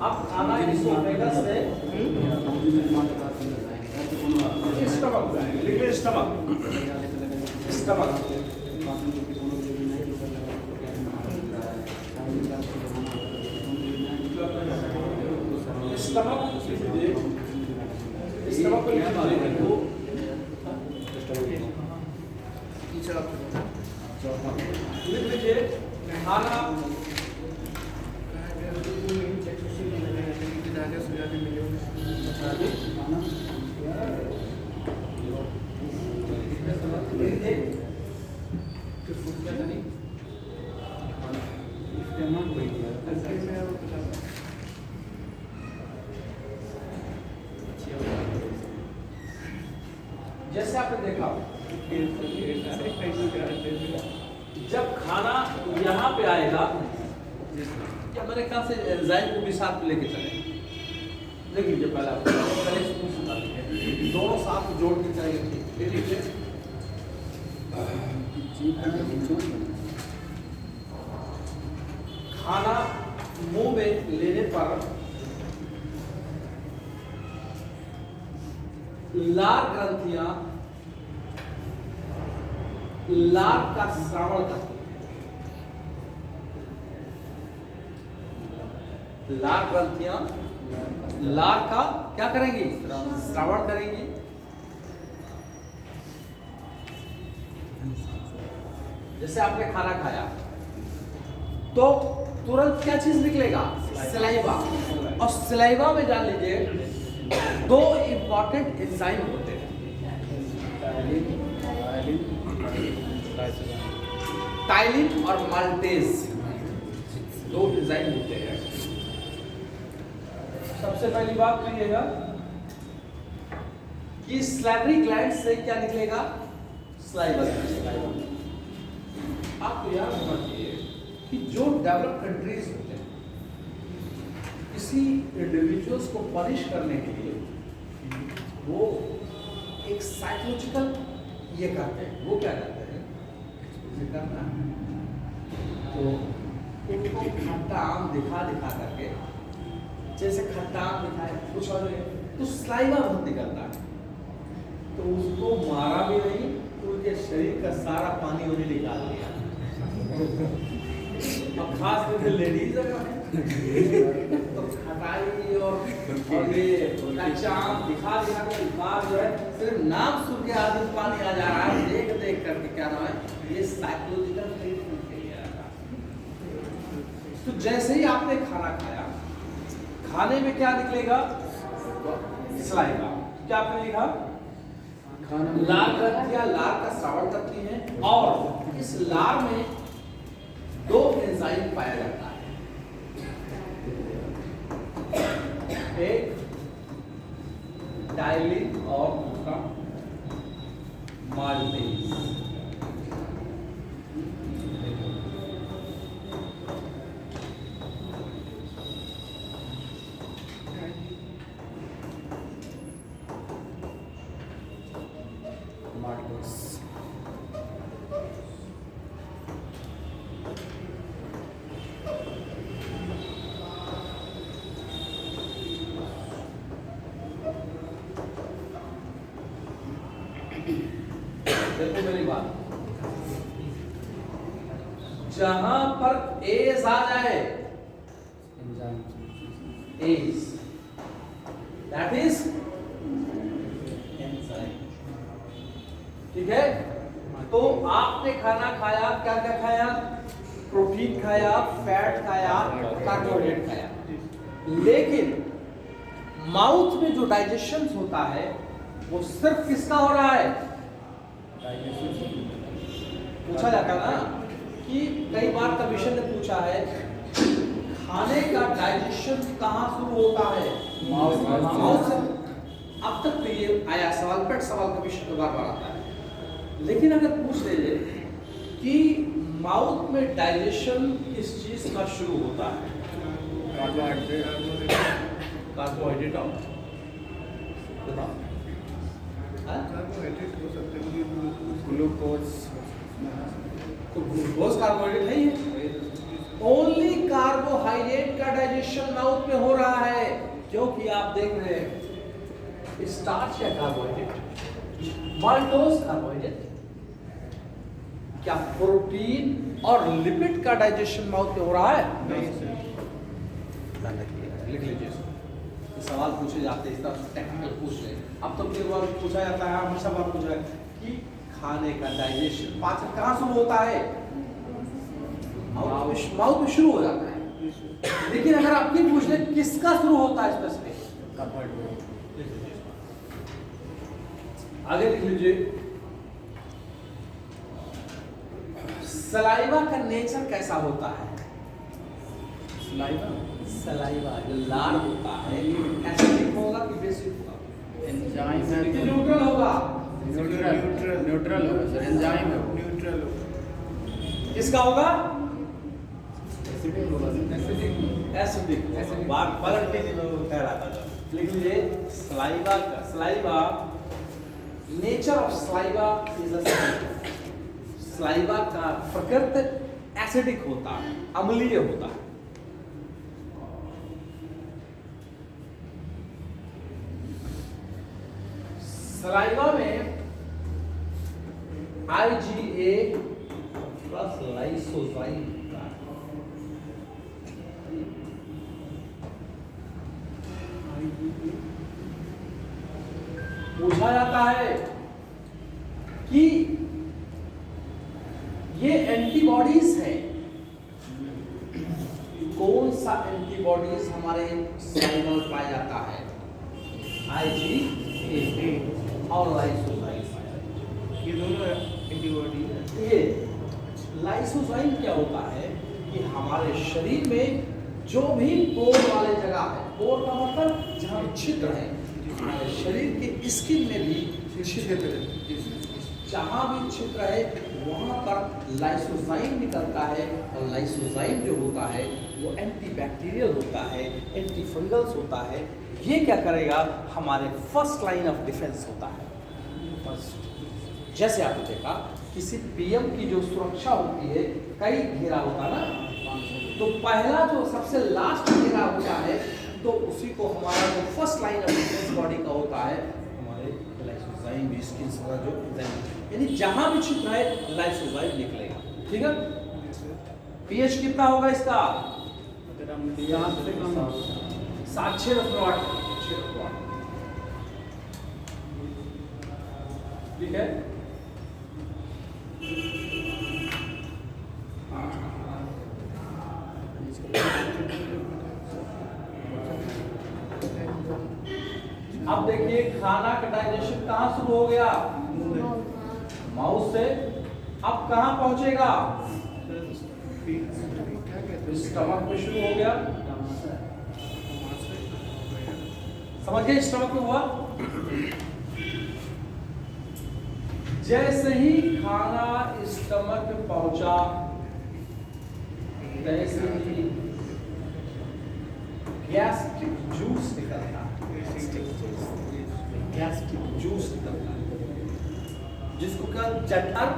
अब खाना इसोफेगस से स्टमक जाएगा, लिक्विड स्टमक, स्टमक स्टमक को लिख लीजिए। खाना जैसे आपने देखा जब खाना यहाँ पे आएगा, या मेरे ख्याल से एंजाइम को भी साथ में लेके चले, देख लीजिए पहले आप दोनों साथ जोड़ के चलेंगे। खाना मुंह में लेने पर लार ग्रंथियां लार का श्रावण करती हैं। लार ग्रंथियां लार का क्या करेंगी? श्रावण करेंगी। जैसे आपने खाना खाया तो तुरंत क्या चीज निकलेगा? सलाइवा। और सलाइवा में जान लीजिए दो इंपॉर्टेंट एंजाइम होते हैं, टाइलिन और माल्टेज, दो एंजाइम होते हैं। सबसे पहली बात तो ये है कि सैलरी ग्लैंड से क्या निकलेगा? सलाइवा। आप तो याद रखिए कि जो डेवलप कंट्रीज होते हैं किसी इंडिविजुअल्स को पनिश करने के लिए वो एक साइकोलॉजिकल ये करते हैं। वो क्या करते हैं? करना तो उनको खट्टा आम दिखा करके, जैसे खट्टा आम दिखाए कुछ और तो सलाइवा बहुत निकलता है, तो उसको मारा भी नहीं, उनके शरीर का सारा पानी उन्हें निकाल दिया। अब खास करके लेडीज तो खटाई और ये कच्चा आम दिखा के बात जो है सिर्फ नाम सुन के आदमी पानी आ जा रहा है, देख करके क्या नाम है, ये साइकोलॉजिकल ट्रीटमेंट के लिए आता है। तो जैसे ही आपने खाना खाया, खाने में क्या निकलेगा? सलाइवा। क्या आपने लिखा? लार ग्रंथियां लार का श्रावण करती हैं और इस लार में दो एंजाइम पाया जाता है, एक टाइलिन और दूसरा माल्टेज। देखो मेरी बात, जहां पर एज आ जाए, एज दैट इज एंजाइम। ठीक है, तो आपने खाना खाया, क्या क्या खाया? प्रोटीन खाया, फैट खाया, कार्बोहाइड्रेट खाया, लेकिन माउथ में जो डाइजेशन होता है वो सिर्फ किसका हो रहा है? पूछा जाता ना कि कई बार कमीशन ने पूछा है खाने का डाइजेशन कहाँ शुरू होता है? माउथ से। अब तक तो ये आया सवाल, पेट सवाल कमीशन को बार-बार आता है, लेकिन अगर पूछ ले कि माउथ में डाइजेशन किस चीज का शुरू होता है? कार्बोहाइड्रेट। कार्बोहाइड्रेट हो सकते हैं, ग्लूकोज, तो ग्लूकोज कार्बोहाइड्रेट है ही। ओनली कार्बोहाइड्रेट का डाइजेशन माउथ में हो रहा है, क्योंकि आप देख रहे हैं स्टार्च या कार्बोहाइड्रेट, माल्टोज कार्बोहाइड्रेट। क्या प्रोटीन और लिपिड का डाइजेशन माउथ में हो रहा है? नहीं सर। ध्यान रखिएगा, लिख लीजिए। सवाल पूछे जाते हैं, इस तरह टेक्निकल पूछ रहे हैं। अब तो कई बार पूछा जाता है, हमेशा बार पूछा है कि खाने का डाइजेशन, पाचन कहाँ शुरू होता है? माउथ में शुरू हो जाता है। लेकिन अगर आप ये पूछ ले किसका शुरू होता है स्पेसिफिक, आगे लिख लीजिए। सलाइवा का नेचर कैसा होता है? सलाइवा जो लार होता है, एसिडिक होगा कि बेसिक होगा? एंजाइम है कि न्यूट्रल होगा? न्यूट्रल होगा सर, एंजाइम है न्यूट्रल होगा। किसका होगा? एसिडिक होगा सर, एसिडिक। बात पलट के कह रहा था। लिख लीजिए सलाइवा का, saliva nature of saliva is acidic. Saliva का प्रकृति एसिडिक होता है, अम्लीय होता है। सलाइवा में IgA प्लस लाइसोजाइम होता है। पूछा जाता है कि ये एंटीबॉडीज है, कौन सा एंटीबॉडीज हमारे सलाइवा में पाया जाता है? IgA और लाइसोजाइम। ये दोनों एंटीबॉडी है। ये लाइसोजाइम क्या होता है कि हमारे शरीर में जो भी पोर वाले जगह है, पोर का मतलब जहाँ छिद्र है, हमारे शरीर के स्किन में भी छिद्र है, जहाँ भी छिद्र है वहाँ पर लाइसोजाइम निकलता है। और लाइसोजाइम जो होता है वो एंटीबैक्टीरियल होता है, एंटी फंगल्स होता है। ये क्या करेगा? हमारे फर्स्ट लाइन ऑफ डिफेंस होता है। फर्स्ट, जैसे आपने देखा किसी पीएम की जो सुरक्षा होती है, कई घेरा होता है ना, तो पहला जो सबसे लास्ट घेरा होता है, तो उसी को हमारा जो first line of defence body का होता है, हमारे लाइसोजाइम स्किन का जो यानी जहां भी छिद्र है लाइसोजाइम निकलेगा। ठीक है, पीएच कितना होगा इसका? अगर हम 7 से कम 7.6 ठीक है। अब देखिए खाना का डाइजेशन कहाँ शुरू हो गया? माउथ से। अब कहाँ पहुंचेगा? स्टमक में शुरू हो गया। समझ गए? स्टमक में हुआ। जैसे ही खाना स्टमक में पहुंचा, वैसे ही गैस्ट्रिक जूस निकलता है। गैस्ट्रिक जूस निकलता है, जिसको क्या जठर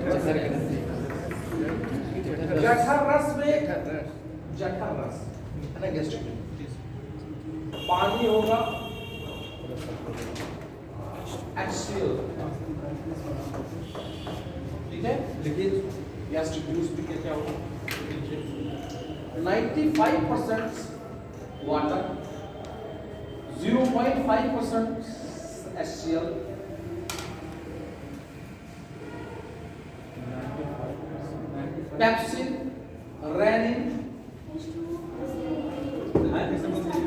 रस में, जठर रस है ना, गैस्ट्रिक पानी होगा, HCl। ठीक है, लेकिन गैस्ट्रिक जूस पी के क्या होगा? 95% वाटर, 0.5% HCl, पेप्सिन, रेनिन 95%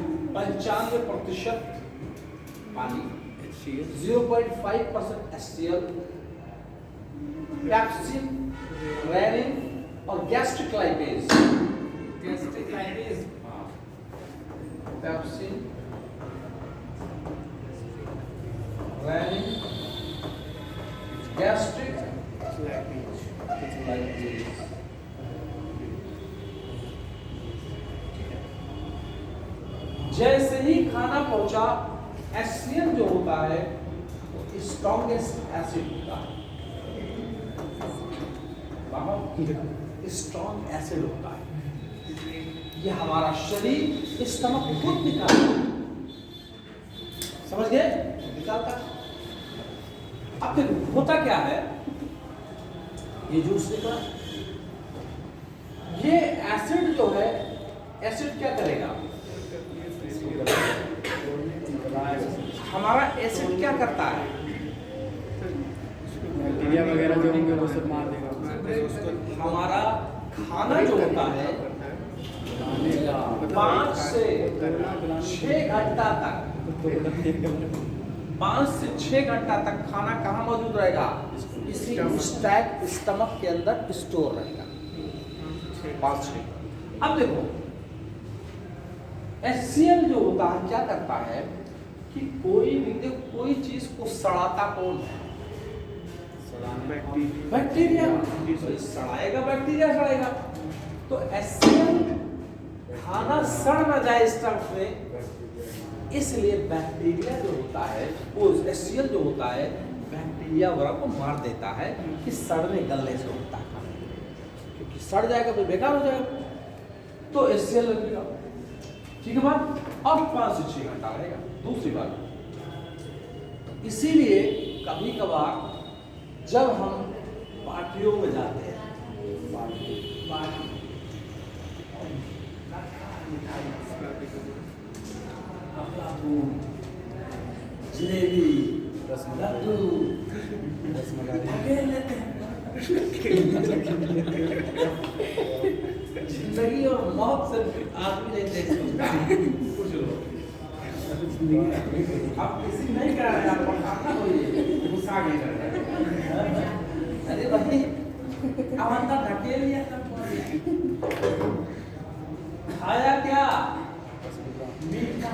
पानी, 0.5% HCl, पेप्सिन, रेनिन और gastric lipase. Pepsin, rennin, gastric lipase. जैसे ही खाना पहुंचा, HCl जो होता है स्ट्रॉन्गेस्ट एसिड होता है, बहुत स्ट्रॉन्ग एसिड होता है। ये हमारा शरीर स्टमक खुद निकालता है, समझ गए, निकालता है। अब देखो होता क्या है, ये जूस निकला, ये एसिड जो है, एसिड क्या करेगा, हमारा एसिड क्या करता है, बैक्टीरिया वगैरह जो होंगे वो सब मार देगा। हमारा खाना जो होता है 5 से 6 घंटा तक, 5 से 6 घंटा तक खाना कहाँ मौजूद रहेगा, इसी स्टमक के अंदर स्टोर रहेगा 5-6। अब देखो HCl जो होता है क्या करता है कि कोई भी देखो, कोई चीज को सड़ाता कौन है, बैक्टीरिया, सड़ाएगा बैक्टीरिया सड़ाएगा। तो HCl खाना सड़ ना जाए स्टमक में, इसलिए बैक्टीरिया जो होता है वो HCl जो होता है बैक्टीरिया वगैरह को मार देता है कि सड़ने गलने से होता है, क्योंकि सड़ जाएगा तो बेकार हो जाएगा। तो HCl लगेगा, ठीक है बात। अब 5 से 6 घंटा रहेगा। दूसरी बात, इसीलिए कभी कभार जब हम पार्टियों में जाते हैं, पार्टी जलेबी, लड्डू, जिंदगी और मौत से आदमी नहीं कुछ लोग आप किसी नहीं करा रहे, आप पढ़ाना होइए, गुस्सा नहीं कर रहे। अरे भाई अब अंदर ढकेल लिया तब खाया क्या, मीठा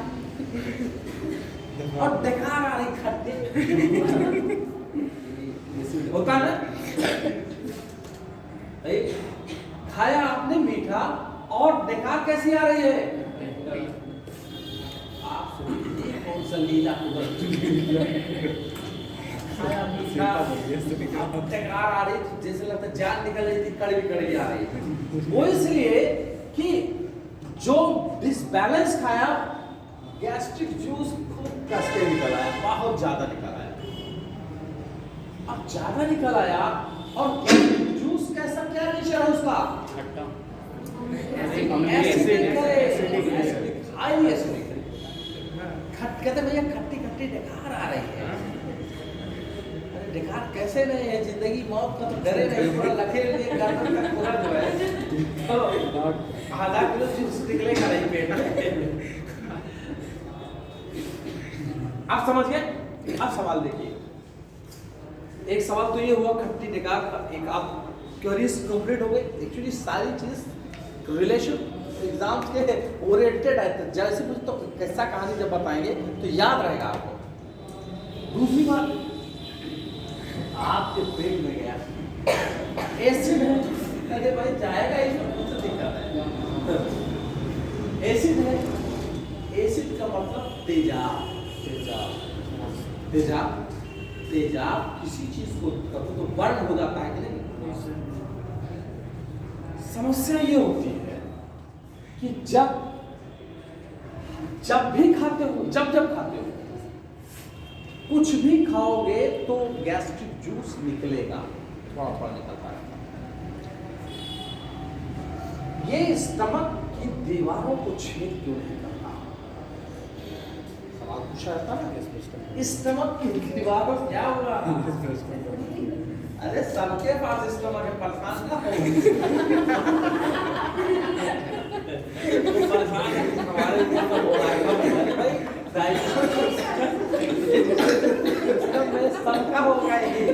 और बेकार आ रही खट्टे होता ना, खाया आपने मीठा और बेकार कैसी आ रही है, आप सोचिए कौन सा लीला खाया मीठा बेकार आ रही, जैसे लगता है जान निकल रही थी, कड़वी कड़वी आ रही है। वो इसलिए कि जो डिसबैलेंस खाया, गैस्ट्रिक जूस खूब कस के निकल आया, बहुत ज्यादा निकल आया। अब ज्यादा निकल आया और गैस्ट्रिक जूस कैसा, क्या नेचर है उसका, कहते भैया खट्टी खट्टी बेकार आ रही है। अरे बेकार कैसे नहीं है, जिंदगी मौत का तो डरे नहीं, पूरा लखे लिए गर्दन तक पूरा जो है तो आधा किलो जूस निकलेगा नहीं पेट में। आप समझ गए। अब सवाल देखिए, एक सवाल तो ये हुआ खट्टी बेकार का, एक आप क्वेरीज कंप्लीट हो गई। एक्चुअली सारी चीज रिलेशन एग्जाम्स के ओरिएंटेड है, तो जैसे कुछ तो कैसा कहानी जब बताएंगे तो याद रहेगा आपको। दूसरी बात, आपके पेट में गया एसिड है, अरे भाई जाएगा इसमें कुछ दिक्कत है, एसिड है, एसिड का मतलब तेजाब, तेजाब, तेजाब किसी चीज को कभी तो बर्न हो जाता है कि नहीं। समस्या ये होती है कि जब भी खाते हो, जब खाते हो, कुछ भी खाओगे तो गैस्ट्रिक जूस निकलेगा, थोड़ा थोड़ा निकलता है। ये स्टमक की दीवारों को छेद क्यों नहीं करता, सवाल पूछा जाता ना, स्टमक की दीवारों क्या हुआ। अरे सबके पास स्टमक है, परेशान ना हो परेशान है हमारे ऊपर हो रहा है भाई, सबका होगा ये।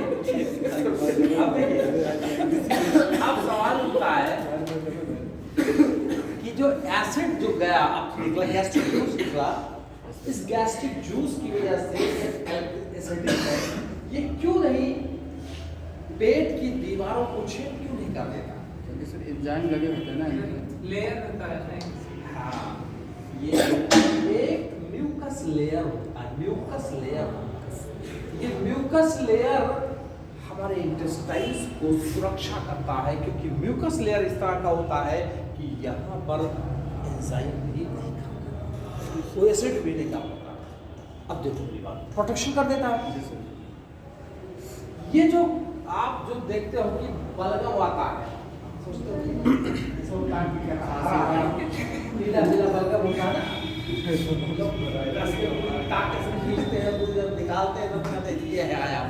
अब देखिए, अब सवाल उठता है कि जो एसिड जो गया अब निकला, गैस्ट्रिक जूस निकला, इस गैस्ट्रिक जूस की वजह से एसिडिक है, ये क्यों नहीं पेट की दीवारों को छेद क्यों नहीं कर देता, क्योंकि सर एंजाइम लगे होते हैं ना, लेयर होता है। हाँ, ये एक म्यूकस लेयर होता है, म्यूकस लेयर, ये म्यूकस लेयर हमारे इंटेस्टाइन्स को सुरक्षा करता है, क्योंकि म्यूकस लेयर इस तरह का होता है कि यहाँ पर एंजाइम भी नहीं काम करता, वो एसिड भी नहीं काम करता। अब देखो मेरी बात, प्रोटेक्शन कर देता है। ये जो आप जो देखते हो कि बलगम आता है, सोचते हो कि नीला नीला बलगम होता है ना, ताकत से खींचते हैं, तो जब निकालते हैं तो कहते हैं ये है आया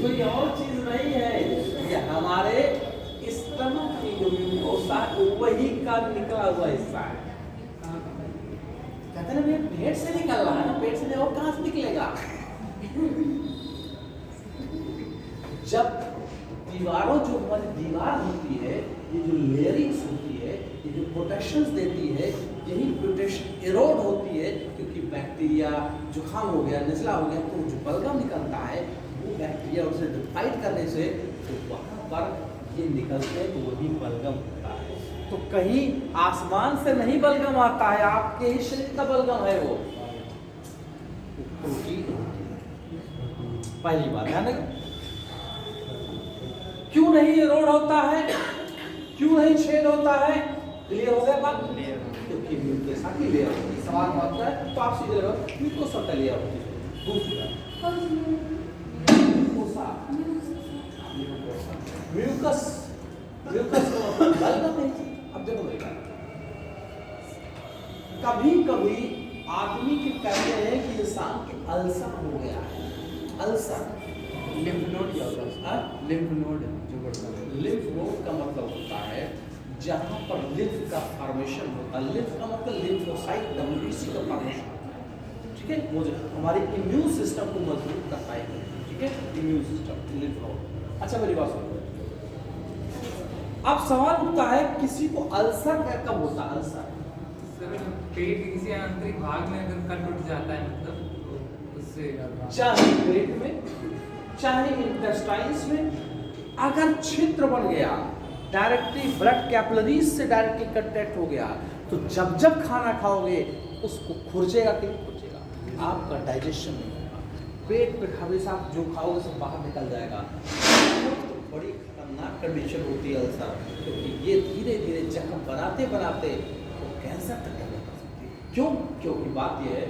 कोई और चीज नहीं है, ये हमारे स्टमक की जो म्यूकोसा वही का निकला हुआ हिस्सा है। कहते हैं ना पेट से निकल रहा है ना, पेट से और कहां से निकलेगा। जब दीवारों जो हमारी दीवार होती है, ये जो लेयरिंग्स होती है, ये जो प्रोटेक्शंस देती है, यही प्रोटेक्शन इरोड होती है, क्योंकि बैक्टीरिया जुकाम हो गया, नज़ला हो गया, तो जो बलगम निकलता है वो बैक्टीरिया उसे फाइट करने से तो वहाँ पर ये निकलते हैं, तो वही बलगम होता है। तो कहीं आसमान से नहीं बलगम आता है, आपके ही शरीर का बलगम है वो प्रोटीन होती है। पहली बात ध्यान रखना। क्यों नहीं इरोड होता है, क्यों नहीं छेद होता है, क्लियर हो गया बात? क्योंकि म्यूकोसा की लेयर होती है। सवाल होता है तो आप सीधे रहो, म्यूकोसा का लेयर होती है। दूसरा म्यूकस, म्यूकस का मतलब बलगम नहीं। अब देखो मेरी बात, कभी कभी आदमी के कहते हैं कि इंसान के अल्सर हो गया है, अल्सर लिम्फ नोड क्या होता है? लिम्फ नोड जो बढ़ता है। लिम्फ नोड का मतलब होता है जहाँ पर लिम्फ का फॉर्मेशन होता है। लिम्फ का मतलब लिम्फोसाइट WBC का फॉर्मेशन होता है, ठीक है, वो जो हमारे इम्यून सिस्टम को मजबूत करता है, ठीक है, इम्यून सिस्टम लिम्फ नोड। अच्छा मेरी बात सुनो, अब सवाल उठता है किसी को अल्सर कब होता है? अल्सर सर पेट के किसी आंतरिक भाग में अगर कट उठ जाता है, मतलब तो उससे चाहे पेट में चाहे इंटेस्टाइन्स में अगर छिद्र बन गया, डायरेक्टली ब्लड कैपिलरीज से डायरेक्टली कंटेक्ट हो गया, तो जब जब खाना खाओगे उसको खुरचेगा कि नहीं खुरचेगा, आपका डाइजेशन नहीं होगा, पेट पे हमेशा आप जो खाओगे सब बाहर निकल जाएगा। तो बड़ी खतरनाक कंडीशन होती है अल्सर, क्योंकि ये धीरे धीरे जख्म बनाते बनाते तो कैंसर तक कर सकती है। क्यों? क्योंकि बात यह है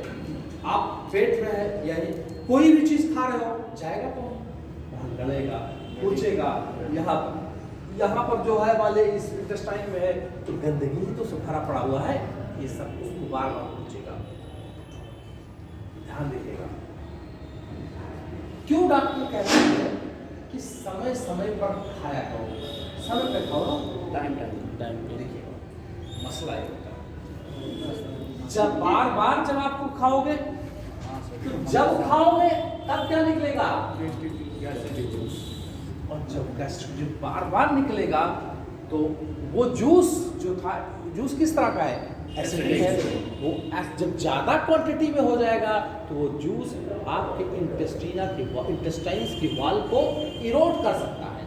आप पेट में है, यानी कोई भी चीज खा रहे हो जाएगा तो वहाँ गलेगा, पूछेगा, यहाँ पर जो है वाले इस इंटेस्टाइन में है तो गंदगी ही तो सब भरा पड़ा हुआ है, ये सब उसको बार बार पूछेगा। ध्यान दीजिएगा, क्यों डॉक्टर कहते हैं कि समय समय पर खाया करो, समय पे खाओ, टाइम टाइम देखिए मसला ये होता है। जब बार बार जब आपको खाओगे तो जब खाओगे तब क्या निकलेगा, और जब गैस्ट्रिक जूस बार बार निकलेगा तो वो जूस जो था, जूस किस तरह का है, एसिडिक है, वो जब ज़्यादा क्वांटिटी में हो जाएगा तो वो जूस आपके इंटेस्टाइन्स की वॉल को इरोड कर सकता है,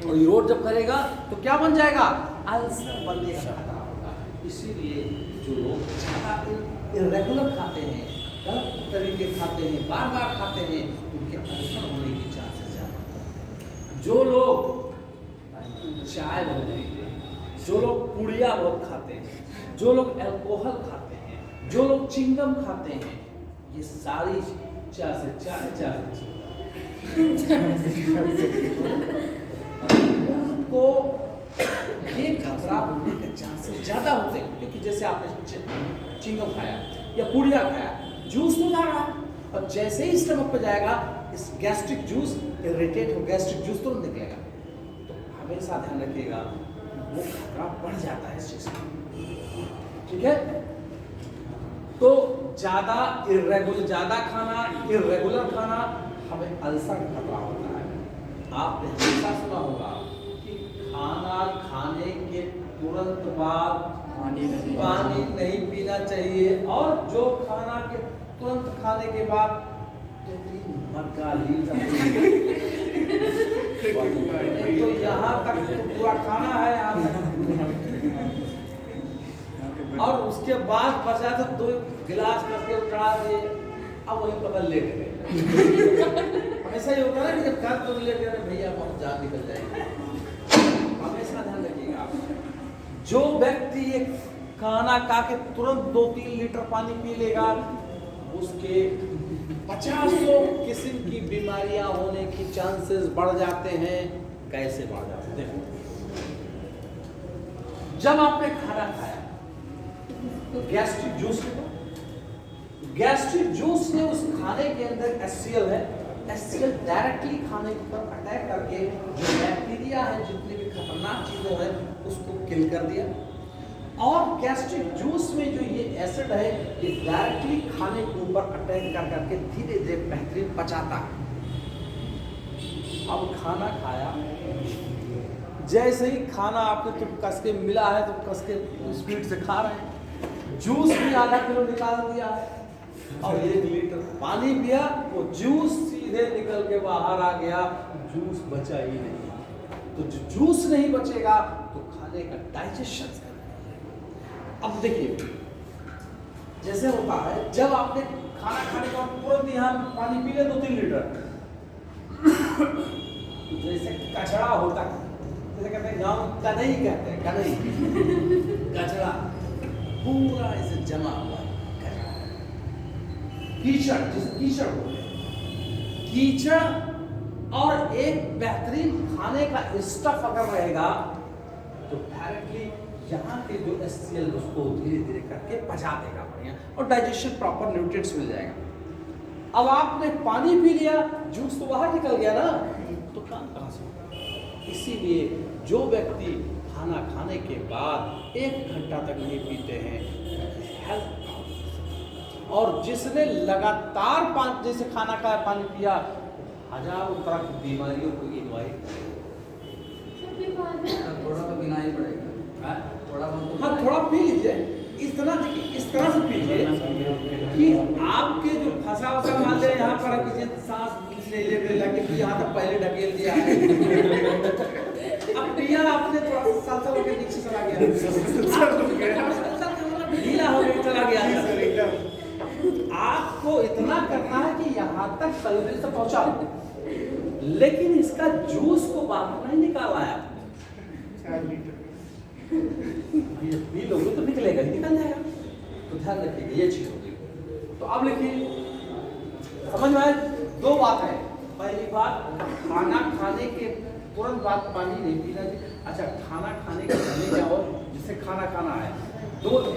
और इरोड जब करेगा तो क्या बन जाएगा, अल्सर बनने का खतरा होगा। इसीलिए जो लोग ज़्यादा इरेगुलर खाते हैं, गलत तरीके खाते हैं, बार बार खाते हैं, उनके अल्सर होने की चांसेस ज़्यादा। जो लोग चाय बहुत पीते हैं, जो लोग पुड़िया बहुत खाते हैं, जो लोग अल्कोहल खाते हैं, जो लोग चिंगम खाते हैं, ये सारी उनको ये खतरा होने के चांसेस ज़्यादा होते हैं, क्योंकि जैसे आपने चिंगम खाया या पुड़िया खाया, जूस तो जा रहा है, और जैसे ही स्टमक पे जाएगा इस गैस्ट्रिक जूस इरिटेट हो, गैस्ट्रिक जूस तुरंत निकलेगा। तो हमेशा ध्यान रखिएगा, वो खतरा बढ़ जाता है इस चीज़ का, ठीक है। तो ज़्यादा खाना, इरेगुलर खाना हमें अल्सर का खतरा होता है। आपने हमेशा सुना होगा कि खाना खाने के तुरंत बाद पानी नहीं पीना चाहिए, और जो खाना के तुरंत खाने के बाद तो यहाँ तक तो पूरा खाना है। और उसके बाद बचा तो 2 गिलास करके उठा दिए, अब वही पकड़ लेट गए। ऐसा ही होता है ना कि जब घर तो लेट गए भैया बहुत जान निकल जाएगी। हमेशा ध्यान रखिएगा आप, जो व्यक्ति ये खाना खा के तुरंत 2-3 लीटर पानी पी लेगा उसके 50 किस्म की बीमारियां होने की चांसेस बढ़ जाते हैं। कैसे बढ़ जाते हैं? जब आपने खाना खाया गैस्ट्रिक जूस, गैस्ट्रिक जूस ने उस खाने के अंदर HCl है, HCl डायरेक्टली खाने के ऊपर अटैक करके जो बैक्टीरिया है, जितनी भी खतरनाक चीजों है उसको किल कर दिया। और गैस्ट्रिक जूस में जो ये एसिड है ये डायरेक्टली खाने के ऊपर अटैक कर करके धीरे धीरे बेहतरीन पचाता है। अब खाना खाया, जैसे ही खाना आपने तो कस के मिला है तो कस के स्पीड से खा रहे हैं, जूस भी आधा किलो निकाल दिया है और 1 लीटर पानी पिया, वो जूस सीधे निकल के बाहर आ गया, जूस बचा ही नहीं। तो जो जूस नहीं बचेगा तो खाने का डाइजेशन। अब देखिए जैसे होता है जब आपने खाना खाने के बाद तुरंत यहाँ पानी पी ले 2-3 लीटर, तो जैसे कचरा होता है, जैसे कहते हैं गाँव कनई कहते हैं, कनई कचरा पूरा ऐसे जमा हुआ है, कीचड़, जिसे कीचड़ बोलते हैं, कीचड़ और एक बेहतरीन खाने का स्टफ अगर रहेगा तो डायरेक्टली यहाँ के जो HCl उसको धीरे धीरे करके पचा देगा बढ़िया, और डाइजेशन प्रॉपर न्यूट्रिएंट्स मिल जाएगा। अब आपने पानी पी लिया, जूस तो बाहर निकल गया ना, तो काम कहाँ से होगा? इसीलिए जो व्यक्ति खाना खाने के बाद 1 घंटा तक नहीं पीते हैं हेल्थ, और जिसने लगातार जैसे खाना खाया पानी पिया, हजारों तरह की बीमारियों को इनवाइट, थोड़ा तो पीना ही पड़ेगा। हाँ थोड़ा पी लीजिए, इस तरह से पीजिए कि आपके जो फंसा वसा मान ले यहाँ पर किसी सांस ले लगे कि यहाँ तक पहले ढकेल दिया है, अब पिया आपने थोड़ा सा साल होकर नीचे चला गया, ढीला हो गया चला गया। आपको इतना करना है कि यहाँ तक शरीर से पहुँचा, लेकिन इसका जूस को बाहर नहीं निकाला है। पी लोगे तो निकलेगा, निकल जाएगा, तो ध्यान रखिएगा ये चीज होगी। तो अब लिखिए, समझ में आए? 2 बात है। पहली बात, खाना खाने के तुरंत बाद पानी नहीं पीना चाहिए। अच्छा, खाना खाने के पहले क्या हो, जिससे खाना खाना है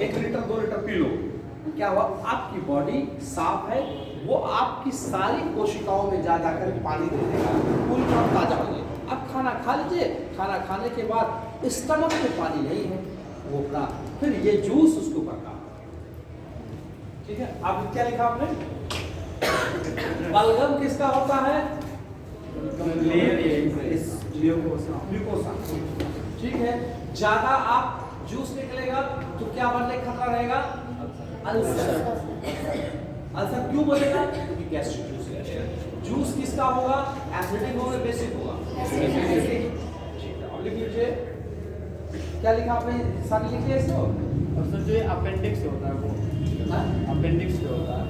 1 लीटर 2 लीटर पी लो, क्या हुआ? आपकी बॉडी साफ है, वो आपकी सारी कोशिकाओं में जा जाकर पानी दे देगा, पूरी तरह ताजा हो जाएगा। अब खाना खा लीजिए, खाना खाने के बाद स्टमक में पानी नहीं है, वो अपना फिर ये जूस उसके ऊपर का, ठीक है। अब क्या लिखा आपने? बलगम किसका होता है? ग्लूकोसा, ठीक है। ज्यादा आप जूस निकलेगा तो क्या बनने का खतरा रहेगा? अल्सर। अल्सर क्यों बनेगा? क्योंकि गैस्ट्रिक जूस है। जूस किसका होगा? एसिडिक होगा, बेसिक होगा? लिख लीजिए, क्या लिखा आपने? सारी लिखिए इसको। और सर जो अपेंडिक्स होता है वो अपेंडिक्स जो होता है,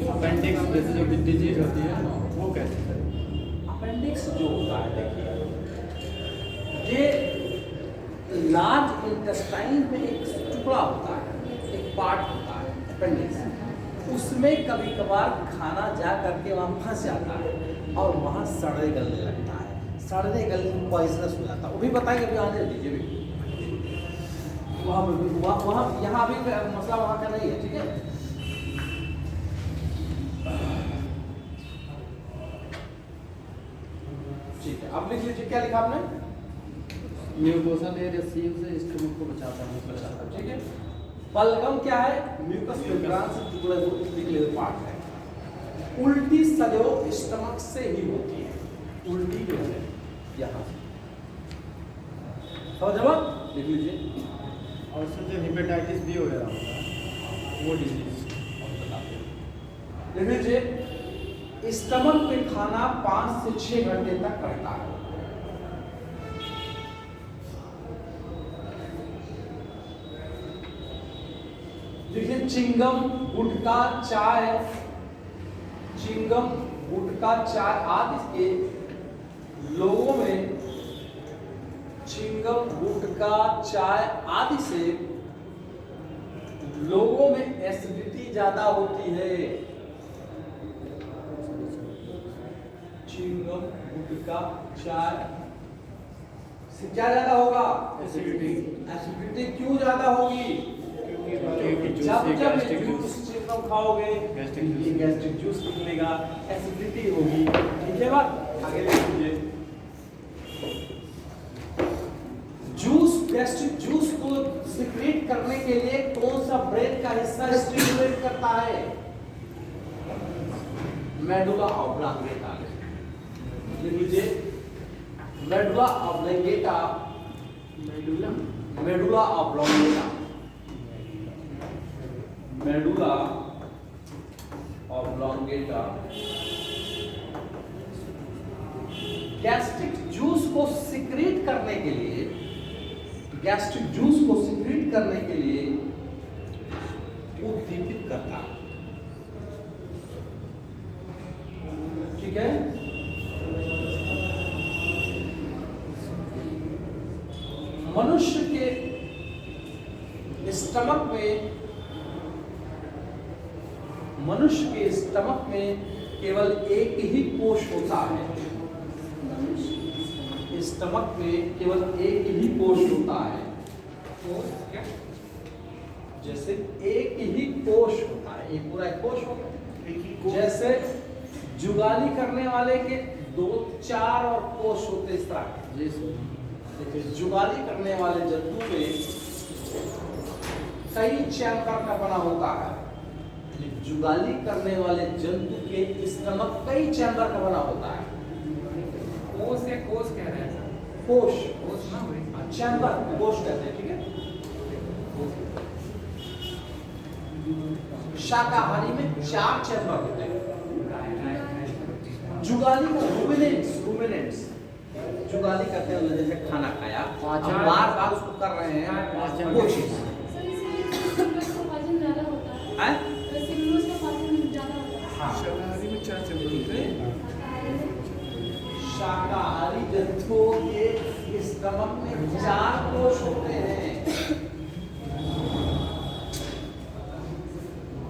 अपेंडिक्स जैसे जो डिजीज होती है वो कैसे करें? अपेंडिक्स जो होता है, देखिए ये लार्ज इंटेस्टाइन में एक टुकड़ा होता है, एक पार्ट होता है अपेंडिक्स, उसमें कभी कभार खाना जा करके वहाँ फंस जाता है और वहाँ सड़ने गलने लगता है, सड़ने गलने पॉइजनस हो जाता है। वो भी बताएंगे, अभी आने दीजिए भी वहाँ यहाँ भी मसला वहाँ का नहीं है, ठीक है। ठीक है, अब लिख लीजिए, क्या लिखा आपने? म्यूकोसा लेयर से स्टमक को बचाता है, ठीक है। बलगम क्या है? म्यूकस मेम्ब्रेन से टुकड़े निकले हुए पार्ट है। उल्टी सदैव स्टमक से ही होती है, उल्टी जो है यहाँ से, समझ में? लिख लीजिए। और सर जो हेपेटाइटिस बी वगैरह होता है वो डिजीज लिख लीजिए। स्टमक पे खाना 5 से 6 घंटे तक रहता है। देखिए चिंगम, गुटखा, चाय, चिंगम, गुटखा, चाय आदि के लोगों में, चिंगम, गुटखा, चाय आदि से लोगों में एसिडिटी ज्यादा होती है। चिंगम, गुटखा, चाय से क्या ज्यादा होगा? एसिडिटी क्यों ज्यादा होगी? जब जूस चिंगम खाओगे ये गैस्ट्रिक जूस निकलेगा, एसिडिटी होगी। ठीक है बात, आगे लीजिए। जूस, गैस्ट्रिक जूस को सिक्रीट करने के लिए कौन सा ब्रेन का हिस्सा स्टिमुलेट करता है? Medulla oblongata. लिख लीजिए, medulla oblongata, medulla oblongata, medulla oblongata gastric juice को सिक्रीट करने के लिए, गैस्ट्रिक जूस को सिक्रीट करने के लिए उद्दीपित करता है। ठीक है, मनुष्य के स्टमक में, मनुष्य के स्टमक में केवल एक ही कोश होता है। स्टमक में केवल एक ही कोश होता है। क्या? जैसे एक ही कोश होता है, एक पूरा कोश होता है। जैसे जुगाली करने वाले के 2, 4 और कोश होते इस तरह के। देखिए जुगाली करने वाले जंतु में कई चैम्बर का बना होता है। जुगाली करने वाले जंतु के स्टमक कई चैम्बर का बना होता है। कोस या कोस कह रहे हैं सर? कोश, कोस ना वही। चैम्बर कोश कहते हैं। ठीक है, शाकाहारी में 4 चैम्बर होते हैं। जुगाली का रूमिनेंट्स, रूमिनेंट्स जुगाली करते हैं, जैसे खाना खाया अब बार बार उसको कर रहे हैं वो चीज शाकाहारी जंतुओं के स्टमक में 4 कोश होते हैं।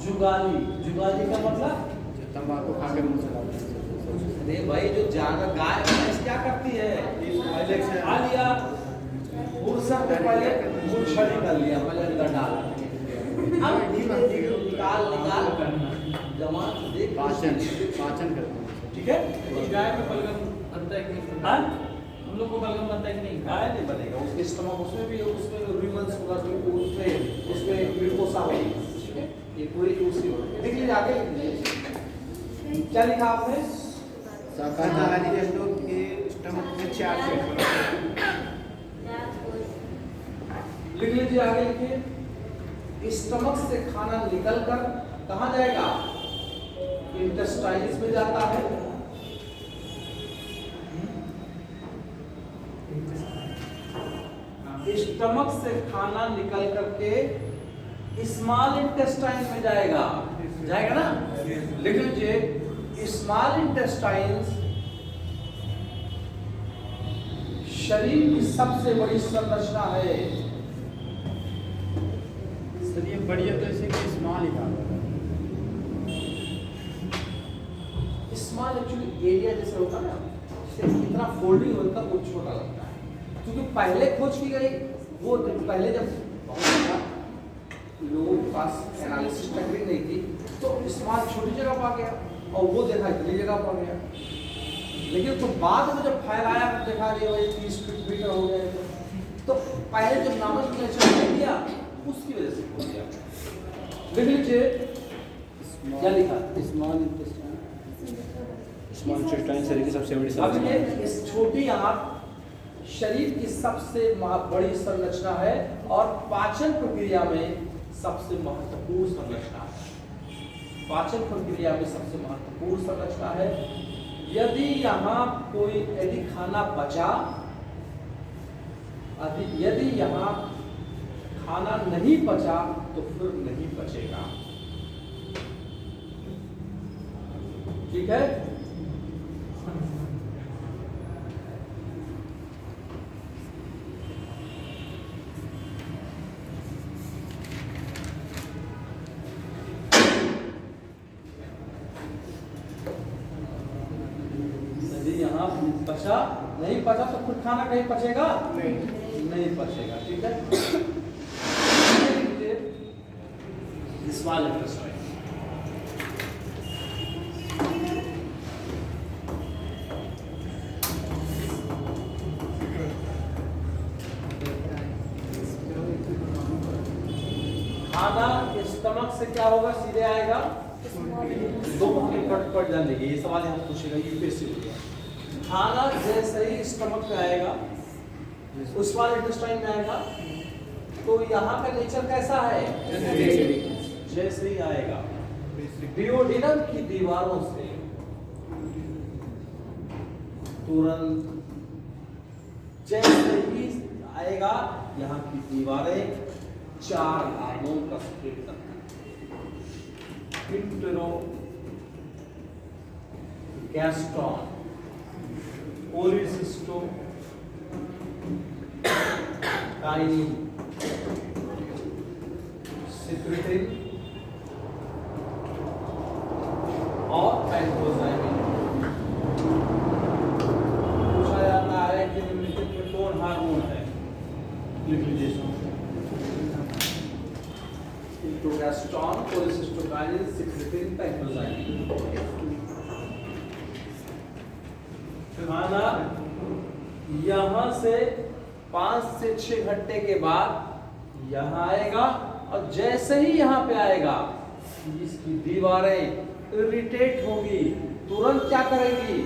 जुगाली, जुगाली का मतलब तंबाकू खा के मुंह चलाते हैं। अरे भाई जो जानवर गाय भैंस क्या करती है, पहले से खा लिया, फुर्सत से पहले मूंछड़ी कर लिया, पहले अंदर डाल, अब धीरे धीरे निकाल जमा देख पाचन करते हैं। ठीक है, गाय में बलगम बनता है कि नहीं? हाँ हम लोग को बलगम बनता है कि नहीं? गाय नहीं बनेगा, उसके स्टमक उसमें भी उसमें रूमेंस होगा, उसमें ग्लूकोसा होगी। ठीक है, ये पूरी उसी होगी। देख लीजिए आगे लिख लीजिए, क्या लिखा आपने? शाकाहारी जंतुओं के स्टमक में 4 लिख लीजिए, आगे लिखिए। स्टमक से खाना निकलकर कहाँ जाएगा? इंटेस्टाइन्स में जाता है। स्टमक से खाना निकल करके स्मॉल इंटेस्टाइन में जाएगा, जाएगा ना? लिख लीजिए, स्मॉल इंटेस्टाइन्स शरीर की सबसे बड़ी संरचना है। सर ये बढ़िया तो इसे कि स्मॉल ही कहा। स्मॉल एक्चुअली एरिया जैसे होता है ना, सिर्फ इतना फोल्डिंग होता है, वो छोटा लगता है। क्योंकि पहले खोज की गई वो पहले जब लोगों के पास एनालिसिस टेक्निक नहीं थी, तो स्मॉल छोटी जगह पा गया और वो देखा इतनी जगह पा गया। लेकिन तो बाद में जब फैलाया तो देखा कि वही 30 फीट मीटर हो गए, तो पहले जब नॉमेनक्लेचर नहीं दिया उसकी वजह से हो गया। लिख लीजिए, क्या लिखा? स्मॉल इंटेस्टाइन, स्मॉल इंटेस्टाइन शरीर की सबसे बड़ी अब संरचना ये है। इस छोटी आंत शरीर की सबसे बड़ी संरचना है और पाचन प्रक्रिया में सबसे महत्वपूर्ण संरचना है। पाचन प्रक्रिया में सबसे महत्वपूर्ण संरचना है। यदि यहाँ खाना नहीं पचा तो फिर नहीं पचेगा। ठीक है, यदि यहाँ पचा नहीं पचा तो फिर खाना कहीं पचेगा नहीं पचेगा। ठीक है, दिस वाज इंटरेस्टिंग। खाना स्टमक से क्या होगा, सीधे आएगा, दो कट पड़ जाएंगे। ये सवाल यहाँ पूछेगा, यूपीएससी हो गया। खाना जैसे ही स्टमक पे आएगा, उस वाले इंटेस्टाइन में आएगा, तो यहाँ का नेचर कैसा है, जैसे ही आएगा डिओडिनम की दीवारों से तुरंत जैसे ही आएगा, यहाँ की दीवारें 4 हार्मोन का स्प्रेड करता है। इंटेरोगैस्ट्रॉन, कोलिसिस्टोकाइनिन सिक्रेटिन और पैंथोसाइनिन। पूछा जाता है कि निम्नलिखित में कौन हार्मोन है, लिख लीजिए। इंटेरोगैस्ट्रॉन, कोलिसिस्टोकाइनिन, सिक्रेटिन, पैंथोसाइनिन। खाना यहाँ से 5 से 6 घंटे के बाद यहाँ आएगा, और जैसे ही यहाँ पे आएगा इसकी दीवारें इरिटेट होंगी, तुरंत क्या करेगी,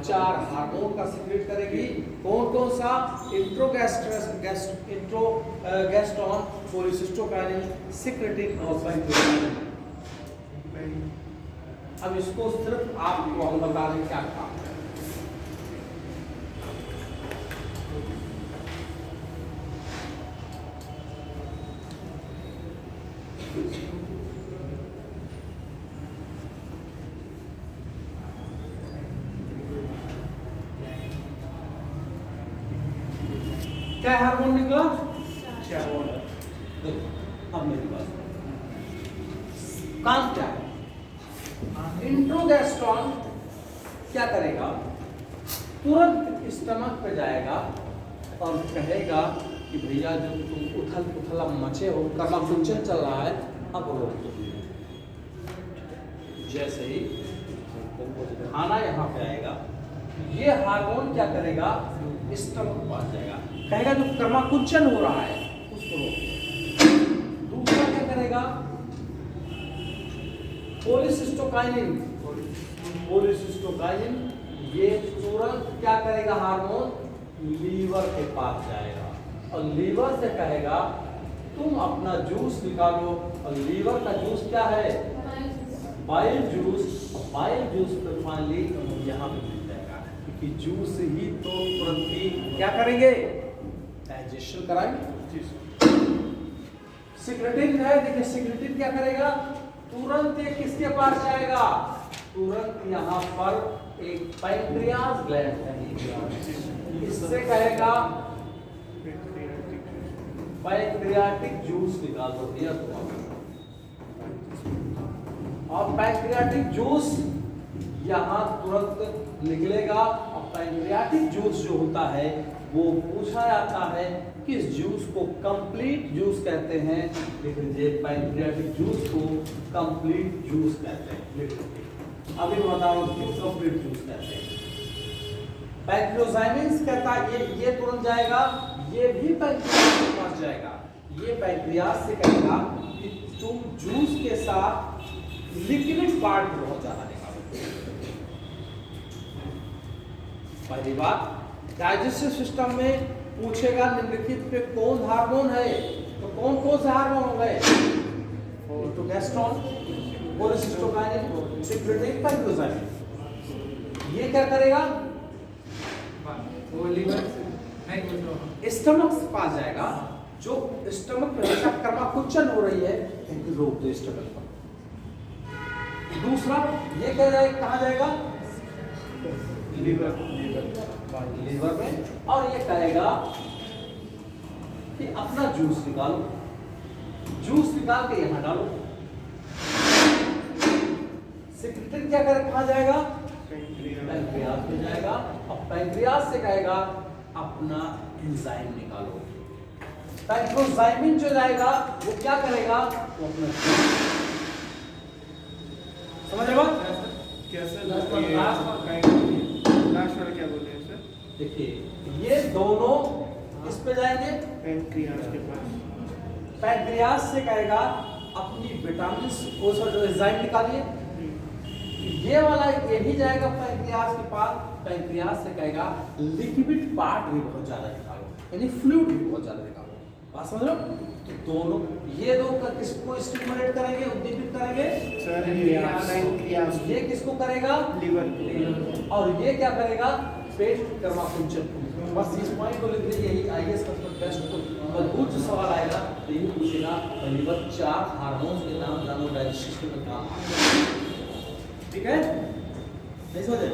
4 हार्मोन का सीक्रेट करेगी। कौन कौन सा, इंटेरोगैस्ट्रॉन, कोलिसिस्टोकाइनिन, सिक्रेटिन और पैंथोसाइनिन। अब इसको सिर्फ आपको हम बता दें क्या काम है। क्या हार्मोन निकला, 4 हार्मोन। देखो अब मेरी बात, काम क्या है। इंटेरोगैस्ट्रॉन क्या करेगा, तुरंत स्टमक पे जाएगा और कहेगा कि भैया जो तुम उथल पुथला मचे हो, कर्माकुंचन चल रहा है, अब रोक दो। जैसे ही खाना यहाँ पे आएगा, ये हार्मोन क्या करेगा, स्टमक पास जाएगा, कहेगा जो कर्माकुंचन हो रहा है उसको रोक। दूसरा क्या करेगा, कोलिसिस्टोकाइनिन, ये तुरंत क्या करेगा, हार्मोन लीवर के पास जाएगा और लीवर से कहेगा तुम अपना जूस निकालो। और लीवर का जूस क्या है, बाइल जूस। बाइल जूस पे फाइनली यहाँ पे मिल जाएगा, क्योंकि जूस ही तो तुरंत ही क्या करेंगे, डाइजेशन कराएंगे। सिक्रेटिन है, देखिए सिक्रेटिन क्या करेगा, तुरंत ये किसके पास जाएगा, तुरंत यहाँ पर एक पैंक्रियास ग्लैंड है, इससे कहेगा पैंक्रियाटिक जूस निकाल दो दिया तुम्हारा। और पैंक्रियाटिक जूस यहाँ तुरंत निकलेगा। और पैंक्रियाटिक जूस जो होता है वो पूछा जाता है किस जूस को कंप्लीट जूस कहते हैं, लिख लीजिए। पैंक्रियाटिक जूस को कंप्लीट जूस कहते हैं, लिख लीजिए। अभी बताओ क्यों कंप्लीट जूस कहते हैं। पैंक्रियोसाइनिन कहता है ये तुरंत जाएगा, ये भी पैंक्रियास के पास जाएगा। ये पैंक्रियास से कहेगा कि तुम जूस के साथ लिक्विड पार्ट बहुत ज्यादा निकालो। पहली बात, डाइजेस्टिव सिस्टम में पूछेगा निम्नलिखित पे कौन हार्मोन है, तो कौन कौन से हार्मोन हो गए, इंटेरोगैस्ट्रॉन, कोलिसिस्टोकाइनिन, सिक्रेटिन, पैंक्रियोसाइनिन। ये क्या करेगा, वो लीवर नहीं, स्टमक के पास जाएगा, जो स्टमक में हमेशा कर्माकुचन हो रही है इनको रोक दो स्टमक पर। दूसरा ये क्या जाएगा, कहाँ जाएगा, लीवर में, और ये कहेगा कि अपना जूस निकालो, जूस निकाल के यहां डालो। सेक्रेटरी क्या करे, कहां जाएगा, पैंक्रियास में जाएगा, और पैंक्रियास से कहेगा अपना एंजाइम निकालो। पैंक्रोजाइमिन जो जाएगा वो क्या करेगा, वो अपना समझ रहे हो क्या सर लास्ट वाला क्या बोल रहे हैं सर? देखिए ये दोनों इस पे जाएंगे, पैंक्रियास के पास। पैंक्रियास से कहेगा अपनी विटामिन वो सब जो एंजाइम निकालिए। ये वाला यही जाएगा पैंक्रियास के पास, पैंक्रियास से कहेगा लिक्विड पार्ट भी बहुत ज्यादा निकालो, यानी फ्लूइड भी बहुत ज्यादा निकालो। बात समझ रहे हो? तो दोनों ये दो का किसको स्टिमुलेट करेंगे, उद्दीपित करेंगे, सर ये किसको करेगा, लीवर, और ये क्या करेगा, पेट कर्माकुंचन। बस इस पॉइंट को लिख लीजिए, यही आईएएस का टेस्ट को मजबूत जो सवाल आएगा तो यही पूछेगा लीवर 4 हार्मोन्स के नाम जानो, डाइजेशन में काम आते हैं। ठीक है, नहीं समझे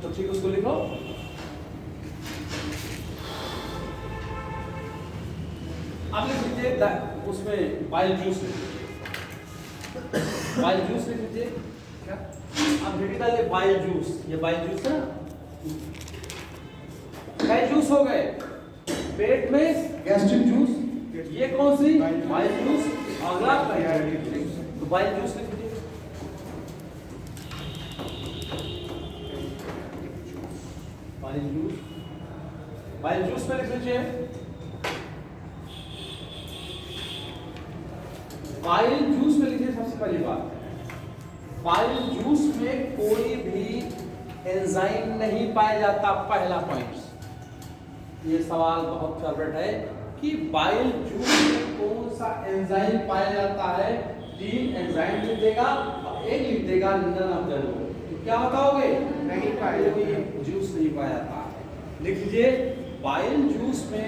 तो ठीक उसको लिखो। अब लिख लीजिए उसमें बाइल जूस, बाइल जूस लिख लीजिए। क्या अब हेडिंग डालिए बाइल जूस, ये बाइल जूस है ना, कई जूस हो गए, पेट में गैस्ट्रिक जूस, ये कौन सी, बाइल जूस, अगला पैंक्रियाटिक जूस। तो बाइल जूस लिख लीजिए, बाइल जूस, बाइल जूस में लिख लीजिए बाइल जूस में लिखिए। सबसे पहली बात, बाइल जूस में कोई भी एंजाइम नहीं पाया जाता। पहला पॉइंट, ये सवाल बहुत फेवरेट है कि बाइल जूस में कौन सा एंजाइम पाया जाता है। 3 एंजाइम लिख देगा और 1 लिख देगा नन ऑफ द अबव। तो क्या बताओगे, नहीं पाया, जूस नहीं पाया जाता। लिख लीजिए बाइल जूस में,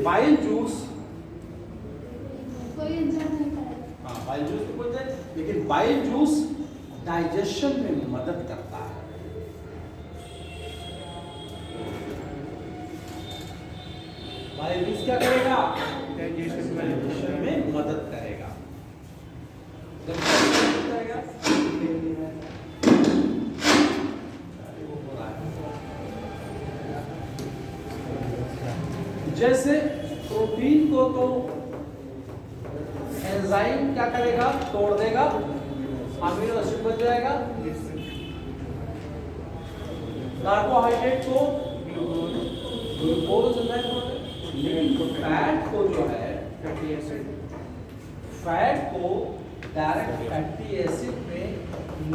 बाइल जूस, कोई एंजाइम नहीं पाया। हाँ बाइल जूस भी बोलते हैं, लेकिन बाइल जूस डाइजेशन में मदद करता है। बाइल जूस क्या करेगा, डाइजेशन में मदद करेगा। जब मदद करेगा जैसे प्रोटीन को तो एंजाइम क्या करेगा, तोड़ देगा, अमीनो एसिड बन जाएगा। कार्बोहाइड्रेट को ग्लूकोज, लेकिन फैट को जो है, फैट को डायरेक्ट फैटी एसिड में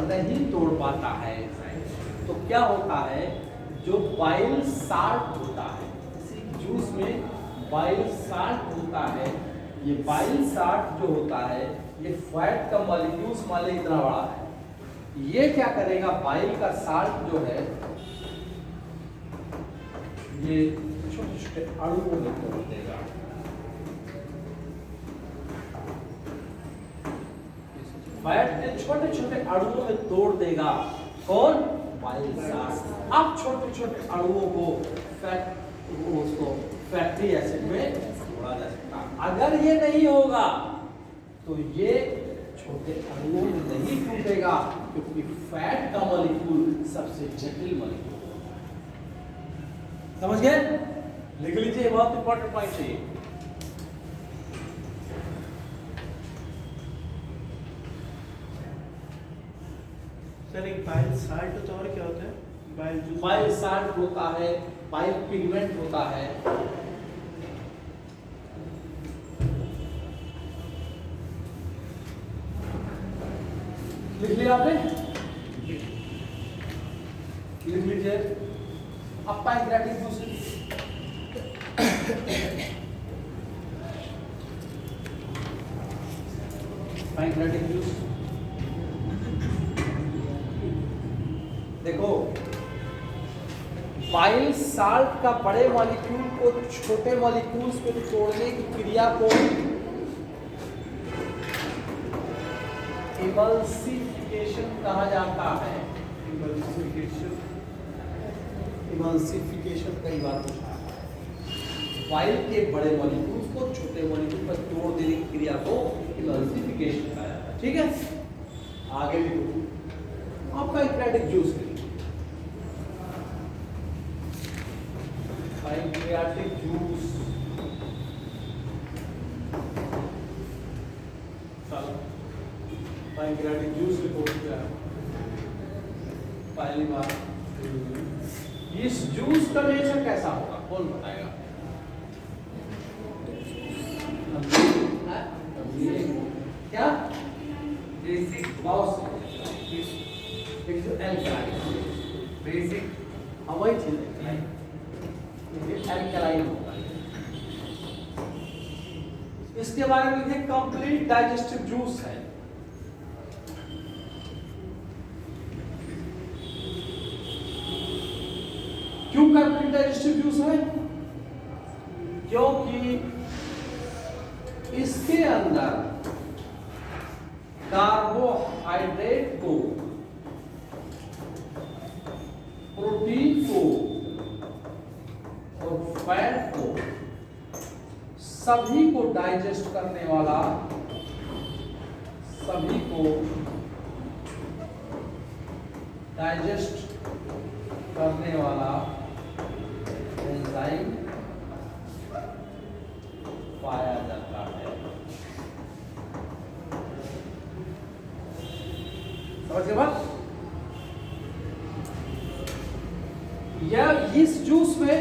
नहीं तोड़ पाता है। तो क्या होता है, जो बाइल साल्ट होता है, इसी जूस में बाइल साल्ट होता है, ये बाइल साल्ट जो होता है ये फैट का मॉलिक्यूल्स मान लीजिए इतना बड़ा है, ये क्या करेगा, बाइल का साल्ट जो है ये छोटे छोटे अणुओं में तोड़ देगा। फैट के छोटे छोटे अणुओं में तोड़ देगा। कौन, बाइल साल्ट। अब छोटे छोटे अणुओं को उसको फैटी एसिड में तोड़ा जा सकता है। अगर ये नहीं होगा तो ये छोटे अणुओं में नहीं टूटेगा, क्योंकि फैट का मॉलिक्यूल सबसे जटिल मॉलिक्यूल। समझ गए, लिख लीजिए, बहुत इंपॉर्टेंट पॉइंट है ये। सर एक बाइल साल्ट तो और क्या होता है, बाइल जूस, बाइल साल्ट होता है, बाइल पिगमेंट होता है। लिख लिया आपने, लिख लीजिए। अब पैंक्रियाटिक जूस, पैंक्रियाटिक जूस देखो, वाइल साल्ट का बड़े मॉलिक्यूल को छोटे मॉलिक्यूल्स को तोड़ने की क्रिया को इमल्सिफिकेशन कहा जाता है। इमल्सिफिकेशन कई बार पूछा है। वाइल के बड़े मॉलिक्यूल्स को छोटे मॉलिक्यूल पर तोड़ देने की क्रिया को इमल्सिफिकेशन कहा जाता है। ठीक है, आगे भी आपका पैंक्रियाटिक जूस है। पैंक्रियाटिक जूस, चलो पैंक्रियाटिक जूस रिपोर्ट क्या है। पहली बात, इस जूस का नेचर कैसा होगा, कौन बताएगा? क्या बेसिक बेसिक वही चीज एल्कलाइन होगा। इसके बारे में लिखे कंप्लीट डाइजेस्टिव जूस है। क्यों कंप्लीट डाइजेस्टिव जूस है? क्योंकि इसके अंदर कार्बोहाइड्रेट को, प्रोटीन को और फैट को सभी को डाइजेस्ट करने वाला, सभी को डाइजेस्ट करने वाला एंजाइम पाया जाता है। समझ गए बात? यह इस जूस में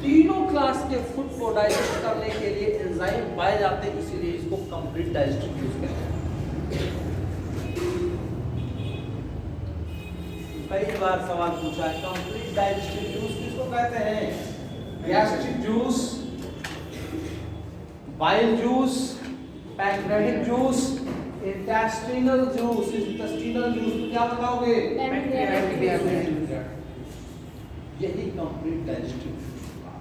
तीनों क्लास के फूड को डाइजेस्ट करने के लिए एंजाइम पाए जाते हैं, इसीलिए इसको कंप्लीट डाइजेस्टिव जूस कहते हैं। कई बार सवाल पूछा है, कंप्लीट डाइजेस्टिव जूस किसको कहते हैं? Gastric juice, bile juice, pancreatic juice, intestinal juice. Intestinal juice तो क्या बताओगे? यही कंप्लीट डाइजेस्टिव जूस होगा।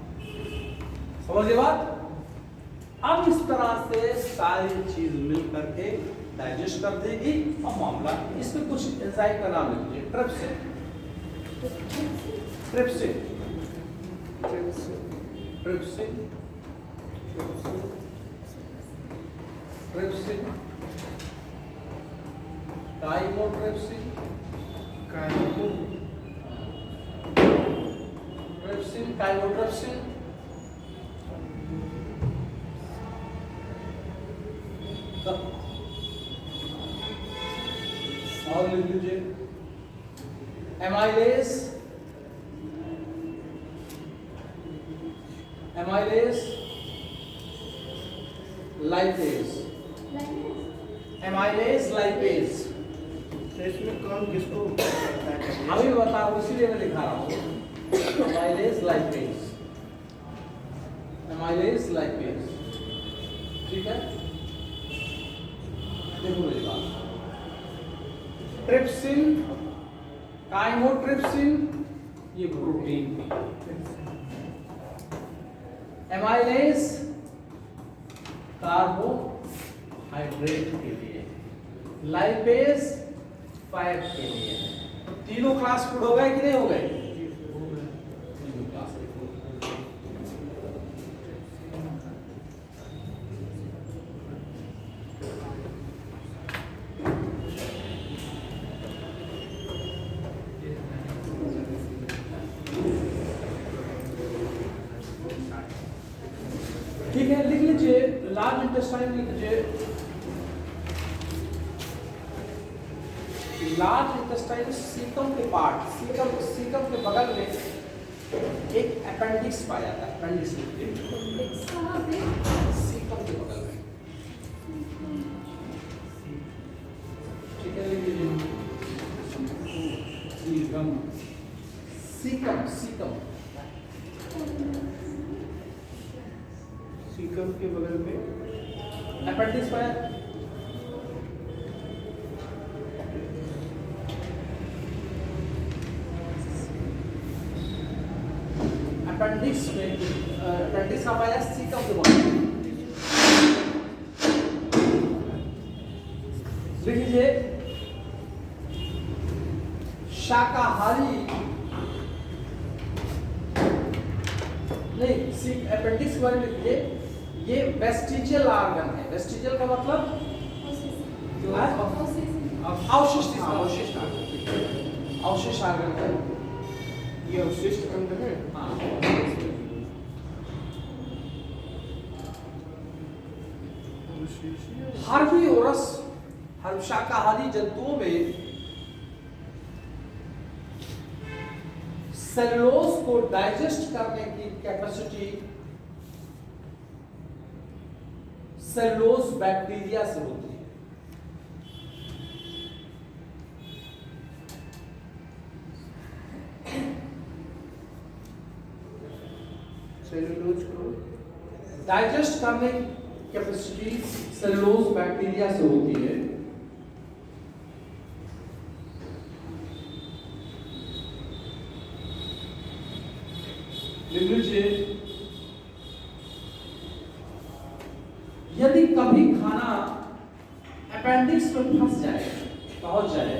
समझ गए बात? अब इस तरह से सारी चीज मिल करके डाइजेस्ट कर देगी। अब मामला, इसमें कुछ एंजाइम का नाम लिख लीजिए। Trypsin, trypsin, trypsin, trypsin, chymotrypsin, trypsin, chymotrypsin, और लिख लीजिए amylase, amylase, lipase, amylase, lipase. इसमें कौन किसको अभी बताओ, इसीलिए मैं लिखा रहा हूँ। Amylase, lipase, amylase, lipase. ठीक है, देखो मेरी बात। ट्रिप्सिन, काइमोट्रिप्सिन, ये प्रोटीन, एमाइलेज कार्बोहाइड्रेट के लिए, लाइपेज फैट के लिए। तो तीनों क्लास फूड हो गए कि नहीं हो गए? तीनों क्लास। ठीक है, लिख लीजिए लार्ज इंटेस्टाइन, लिख लीजिए लार्ज इंटेस्टाइन सीकम के पार्ट, सीकम के बगल में एक अपेंडिक्स पाया जाता है। अपेंडिक्स सीकम के बगल में। ठीक है, लिख लीजिए सीकम, सीकम, सीकम, सीकम के बगल में अपेंडिक्स पाया। अपेंडिक्स में अपेंडिक्स का पाया सीक ऑफ द बॉडी। लिख लीजिए शाकाहारी नहीं, सीक अपेंडिक्स के बारे में लिखिए, ये वेस्टिजियल ऑर्गन है। वेस्टिजियल का मतलब अवशिष्ट अवशिष्ट ऑर्गन है। ये अवशिष्ट अंग है। हाँ। हर्बीवोरस शाकाहारी जंतुओं में सेलुलोज को डाइजेस्ट करने की कैपेसिटी सेलुलोज बैक्टीरिया से होती है। सेलुलोज को डाइजेस्ट करने की कैपेसिटी सेलुलोज बैक्टीरिया से होती है। लिख लीजिए यदि कभी खाना अपेंडिक्स में फंस जाए, पहुंच जाए,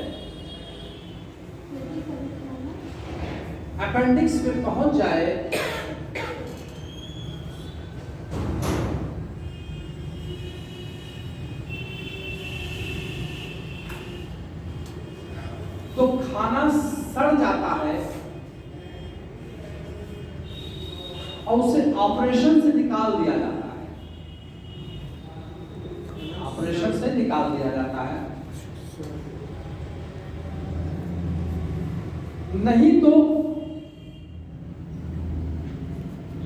अपेंडिक्स में पहुंच जाए तो खाना सड़ जाता है और उसे ऑपरेशन से निकाल दिया जाता है। ऑपरेशन से निकाल दिया जाता है, नहीं तो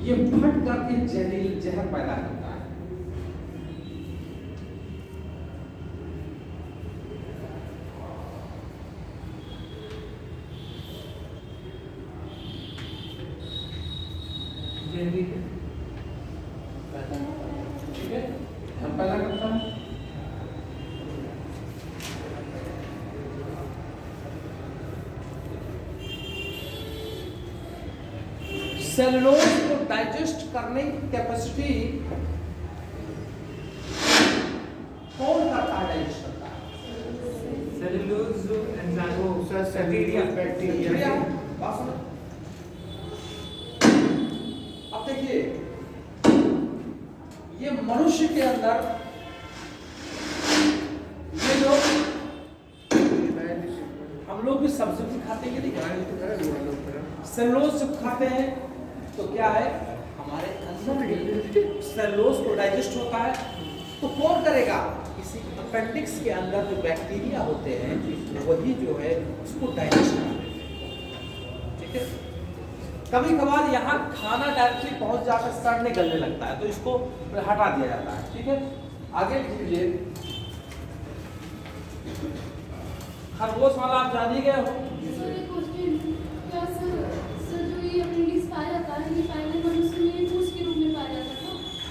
ये फट करके जहरील जहर पैदा करता है। ठीक है, हम पैदा करता है। सेलुलोज को डाइजेस्ट करने की कैपेसिटी कौन करता है? डाइजेस्ट करता है सेलुलोज एंजाइम वो बैक्टीरिया। बात सुनो। अब देखिए ये मनुष्य के अंदर ये जो हम लोग भी सब्जी खाते हैं कि नहीं, सेलुलोज जब खाते हैं तो क्या है, हमारे अंदर भी सेलुलोज को डाइजेस्ट होता है। तो कौन करेगा? इसी अपेंडिक्स के अंदर जो बैक्टीरिया होते हैं वही जो है उसको डाइजेस्ट करते हैं। ठीक है, कभी कभार यहाँ खाना डायरेक्टली पहुंच जाकर सड़ने गलने लगता है तो इसको हटा दिया जाता है। ठीक है, आगे लिख लीजिए खरगोश वाला आप जान ही गए हो।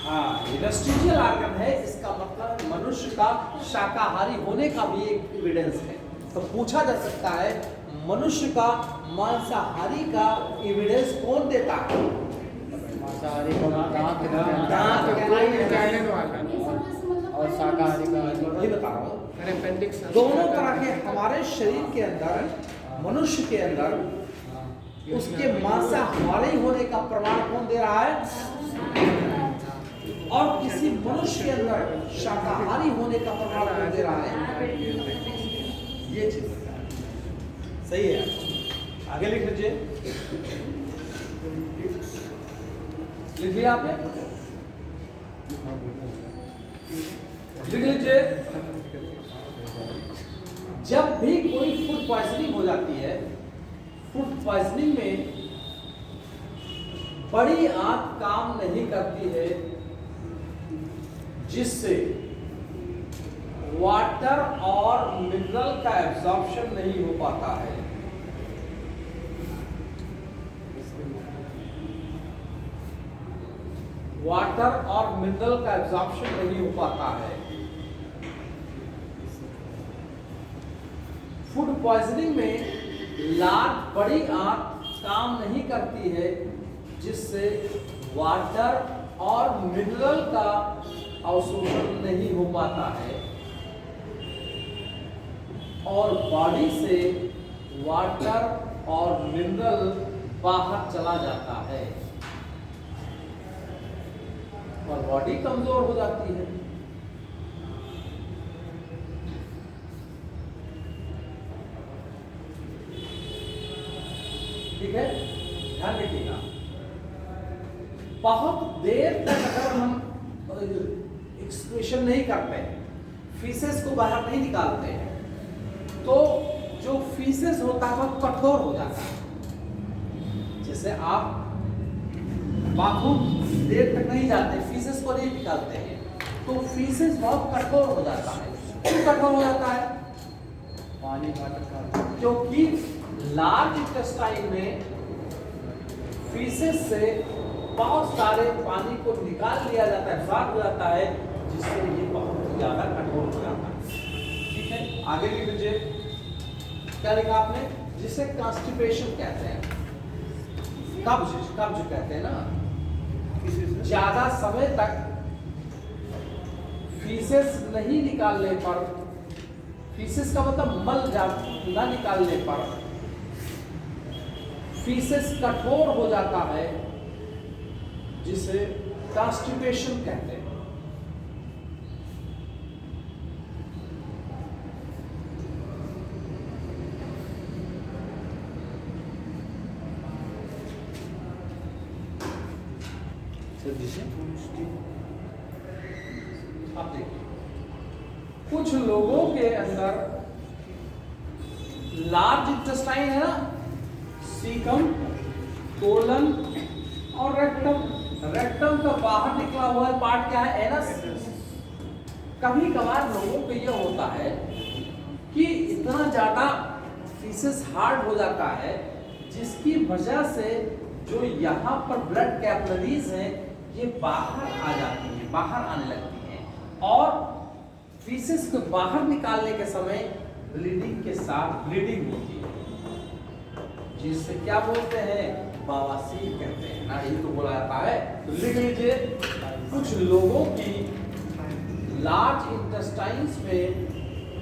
हाँ, ये वेस्टिजियल ऑर्गन है, इसका मतलब मनुष्य का शाकाहारी होने का भी एक एविडेंस है। तो पूछा जा सकता है मनुष्य का मांसाहारी का एविडेंस कौन देता है? मांसाहारी का दांत और शाकाहारी का वही बता रहा हूँ। अपेंडिक्स दोनों तरह के हमारे शरीर के अंदर, मनुष्य के अंदर उसके मांसाहारी होने का प्रमाण कौन दे रहा है? और किसी मनुष्य के अंदर शाकाहारी होने का प्रमाण कौन दे रहा है? ये चीज सही है। आगे लिख लीजिए, लिख लिया आपने? लिख लीजिए जब भी कोई फूड पॉइजनिंग हो जाती है, फूड पॉइजनिंग में बड़ी आंत काम नहीं करती है जिससे वाटर और मिनरल का एब्जॉर्प्शन नहीं हो पाता है। वाटर और मिनरल का एब्जॉर्प्शन नहीं हो पाता है। फूड पॉइजनिंग में लार्ज बड़ी आंत काम नहीं करती है जिससे वाटर और मिनरल का अवशोषण नहीं हो पाता है और बॉडी से वाटर और मिनरल बाहर चला जाता है और बॉडी कमजोर हो जाती है। ठीक है, ध्यान रखिएगा। बहुत देर तक अगर हम एक्सक्रीशन नहीं करते, फीसेस को बाहर नहीं निकालते हैं, तो जो फीसेस होता है वो कठोर हो जाता है। जैसे आप बाथरूम देर तक नहीं जाते, फीसेस को नहीं निकालते हैं, तो फीसेस बहुत कठोर हो जाता है। क्यों कठोर हो जाता है? पानी वाटर का, क्योंकि लार्ज इंटेस्टाइन में फीसेस से बहुत सारे पानी को निकाल लिया जाता है, एब्सॉर्ब हो जाता है, जिससे ये बहुत ज्यादा कठोर हो जाता है। ठीक है, आगे लिख लीजिए। क्या लिखा आपने? जिसे कॉन्स्टिपेशन कहते हैं, कब्ज कहते हैं ना। ज्यादा समय तक फीसेस नहीं निकालने पर, फीसेस का मतलब मल न निकालने पर फीसेस कठोर हो जाता है, जिसे कॉन्स्टिपेशन कहते हैं। अब देखिए, कुछ लोगों के अंदर लार्ज इंटेस्टाइन है ना, सीकम, कोलन और रेक्टम। रेक्टम का बाहर निकला हुआ पार्ट क्या है? एनस। कभी कभार लोगों को यह होता है कि इतना ज्यादा फीसेस हार्ड हो जाता है, जिसकी वजह से जो यहाँ पर ब्लड कैपिलरीज हैं ये बाहर आ जाती हैं, बाहर आने लगती हैं और फीसेस को बाहर निकालने के समय ब्लीडिंग के साथ ब्लीडिंग होती है, जिससे क्या बोलते हैं? बवासीर कहते हैं ना, ये तो बोला जाता है। तो लिख लीजिए, कुछ लोगों की लार्ज इंटेस्टाइन्स में,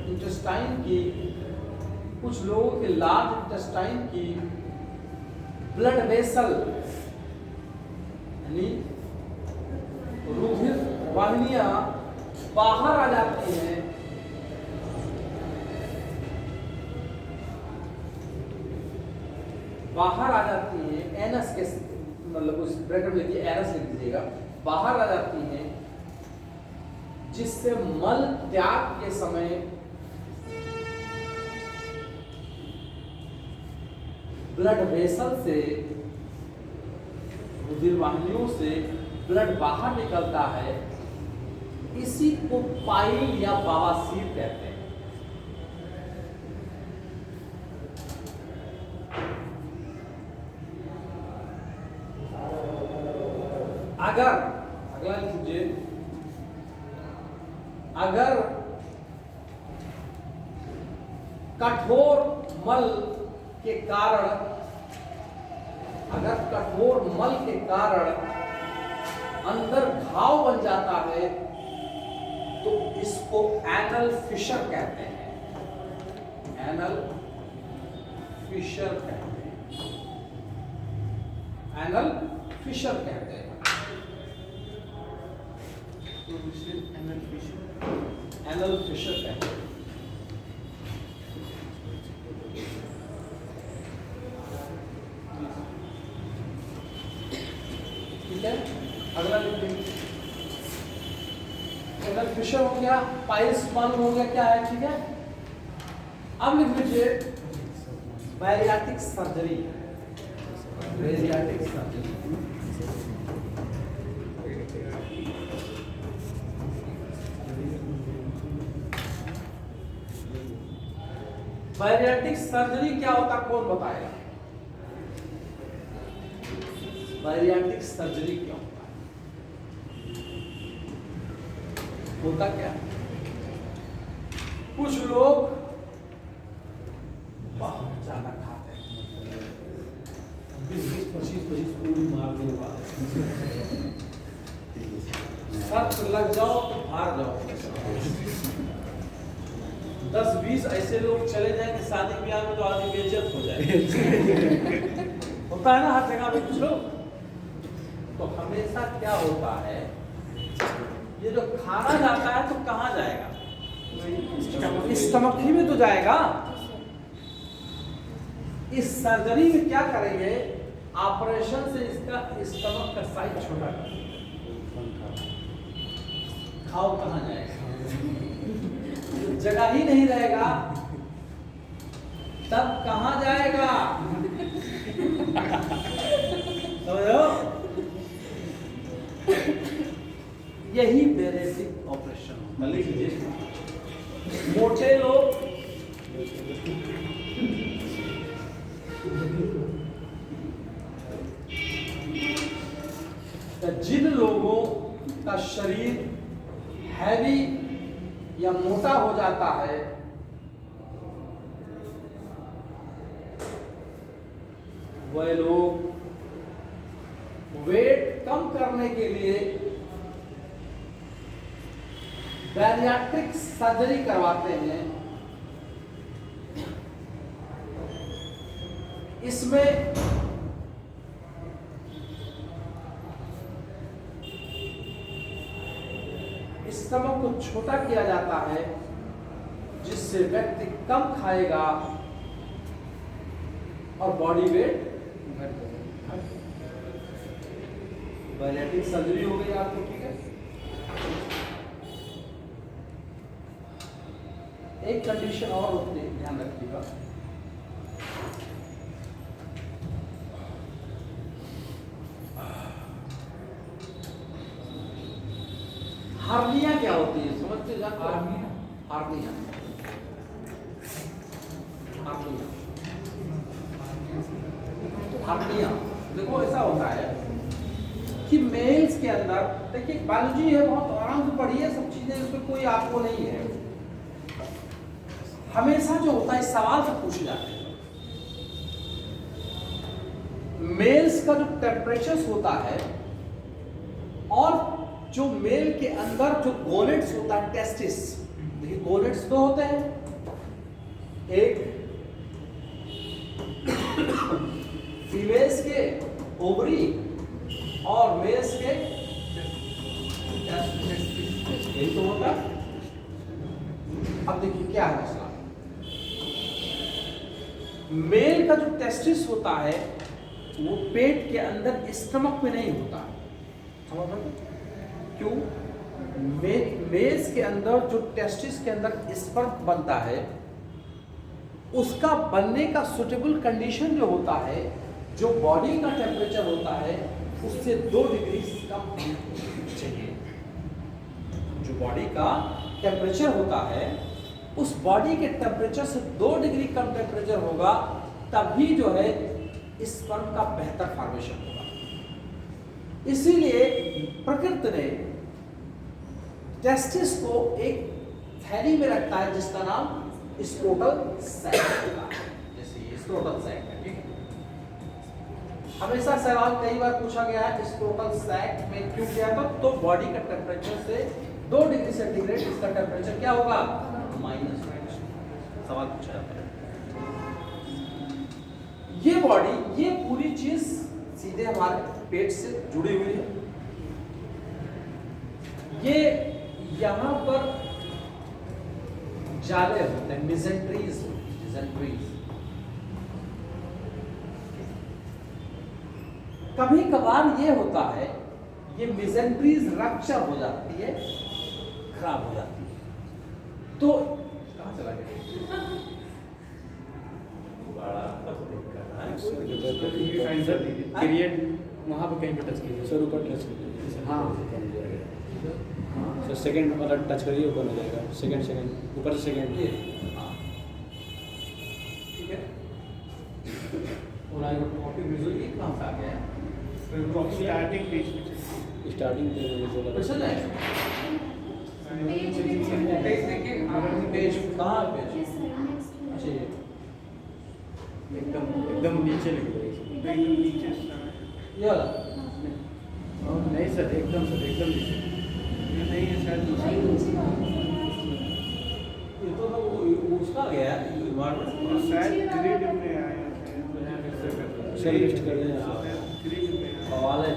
इंटेस्टाइन की, कुछ लोगों के लार्ज इंटेस्टाइन की ब्लड वेसल यानी रुधिर वाहिनियां बाहर आ जाती हैं, बाहर आ जाती हैं एनस के, मतलब उस ब्रैकेट में लिखिए, एनस लिख दीजिएगा, बाहर आ जाती हैं, जिससे मल त्याग के समय ब्लड वेसल से, रुधिर वाहिनियों से ब्लड बाहर निकलता है। इसी को पाइल या बवासीर कहते हैं। अगर अगला लीजिए, अगर कठोर मल के कारण, अगर कठोर मल के कारण अंदर घाव बन जाता है तो इसको एनल फिशर कहते हैं। एनल फिशर कहते हैं, एनल फिशर कहते हैं। एनल फिशर कहते हैं। ठीक है, अगला लिखिए। एनल फिशर हो गया, पाइल्स मालूम हो गया क्या है। ठीक है, अब लिख लीजिए bariatric surgery. Bariatric surgery, bariatric surgery क्या होता, कौन बताएगा? बैरियाटिक सर्जरी क्या होता है? होता क्या? कुछ लोग बहुत ज्यादा खाते हैं, 20-25 पूरी मार देने वाले। सख्त लग जाओ तो हार जाओ। 10-20 ऐसे लोग चले जाए कि शादी ब्याह में तो आदमी बेइज्जत हो जाए। होता है ना हर जगह में कुछ लोग। तो हमेशा क्या होता है, ये जो खाना जाता है तो कहाँ जाएगा? स्टमक ही में तो जाएगा। इस सर्जरी में क्या करेंगे, ऑपरेशन से इसका स्टमक का साइज छोटा कर, खाओ कहाँ जाएगा? जगह ही नहीं रहेगा, तब कहाँ जाएगा? समझो? यही बेरेटिक ऑपरेशन होता है। लिख लीजिए, मोटे लोग जिन लोगों का शरीर हैवी या मोटा हो जाता है, वह लोग वेट कम करने के लिए बैरियाट्रिक सर्जरी करवाते हैं। इसमें स्टमक को छोटा किया जाता है, जिससे व्यक्ति कम खाएगा और बॉडी वेट बैरियाट्रिक सर्जरी हो गई आपको। ठीक है, एक कंडीशन और होती है, ध्यान रखिएगा। हार्निया क्या होती है, समझते जाते? Hernia, hernia, hernia, hernia. देखो ऐसा होता है कि मेल्स के अंदर, देखिए बायोलॉजी है, बहुत आराम से पढ़िए सब चीजें, इसमें कोई आपको नहीं है। हमेशा जो होता है सवाल से पूछे जाते हैं, मेल्स का जो टेम्परेचर होता है और जो मेल के अंदर जो गोनेट्स होता है, टेस्टिस, देखिए गोनेट्स दो होते हैं, एक फीमेल्स के ओवरी और मेल्स के यही तो होता है। अब देखिए क्या है मसला, मेल का जो टेस्टिस होता है वो पेट के अंदर स्टमक में नहीं होता। समझ रहे हो क्यों? मेल्स के अंदर जो टेस्टिस के अंदर स्पर्म बनता है, उसका बनने का सुटेबल कंडीशन जो होता है, जो बॉडी का टेम्परेचर होता है उससे 2 डिग्री कम चाहिए। जो बॉडी का टेम्परेचर होता है, उस बॉडी के टेम्परेचर से 2 डिग्री कम टेम्परेचर होगा, तभी जो है स्पर्म का बेहतर फॉर्मेशन होगा। इसीलिए प्रकृति ने टेस्टिस को एक थैली में रखता है जिसका नाम स्क्रोटल सैक होता है। जैसे ये स्क्रोटल सैक है, ठीक है। हमेशा सवाल कई बार पूछा गया है स्क्रोटल सैक में क्यों किया था, तो बॉडी का टेम्परेचर से 2 डिग्री सेंटीग्रेड इसका टेम्परेचर क्या होगा, माइनस। सवाल पूछा जाता है। ये बॉडी, ये पूरी चीज सीधे हमारे पेट से जुड़ी हुई है। ये यहां पर जाले होते हैं, मिजेंट्रीज, मिजेंट्रीज। कभी कभार ये होता है, ये मिजेंट्रीज रप्चर हो जाती है, खराब हो जाती है, तो कहां चला गया? पीरियड वहाँ पर कहीं पर टच कीजिए सर, ऊपर टच कीजिए। हाँ सर सेकंड वाला टच करिए, ऊपर हो जाएगा। सेकंड ऊपर से सेकंड। ठीक है। और टॉपिक विजुअल ये कहां से आ गया है? स्टार्टिंग पेज, स्टार्टिंग पे कैसे जाएगा? पेज देखिए, पेज कहाँ पेज? अच्छा ये एकदम नीचे लिख दो। एकदम नीचे स्थान है। ये वाला नहीं सर, एकदम नीचे। ये नहीं है शायद दूसरा। ये तो उसका गया है environment। और शायद ग्रिड में आया है। सेल लिस्ट कर दें आप। ग्रिड में आया है। सवाल है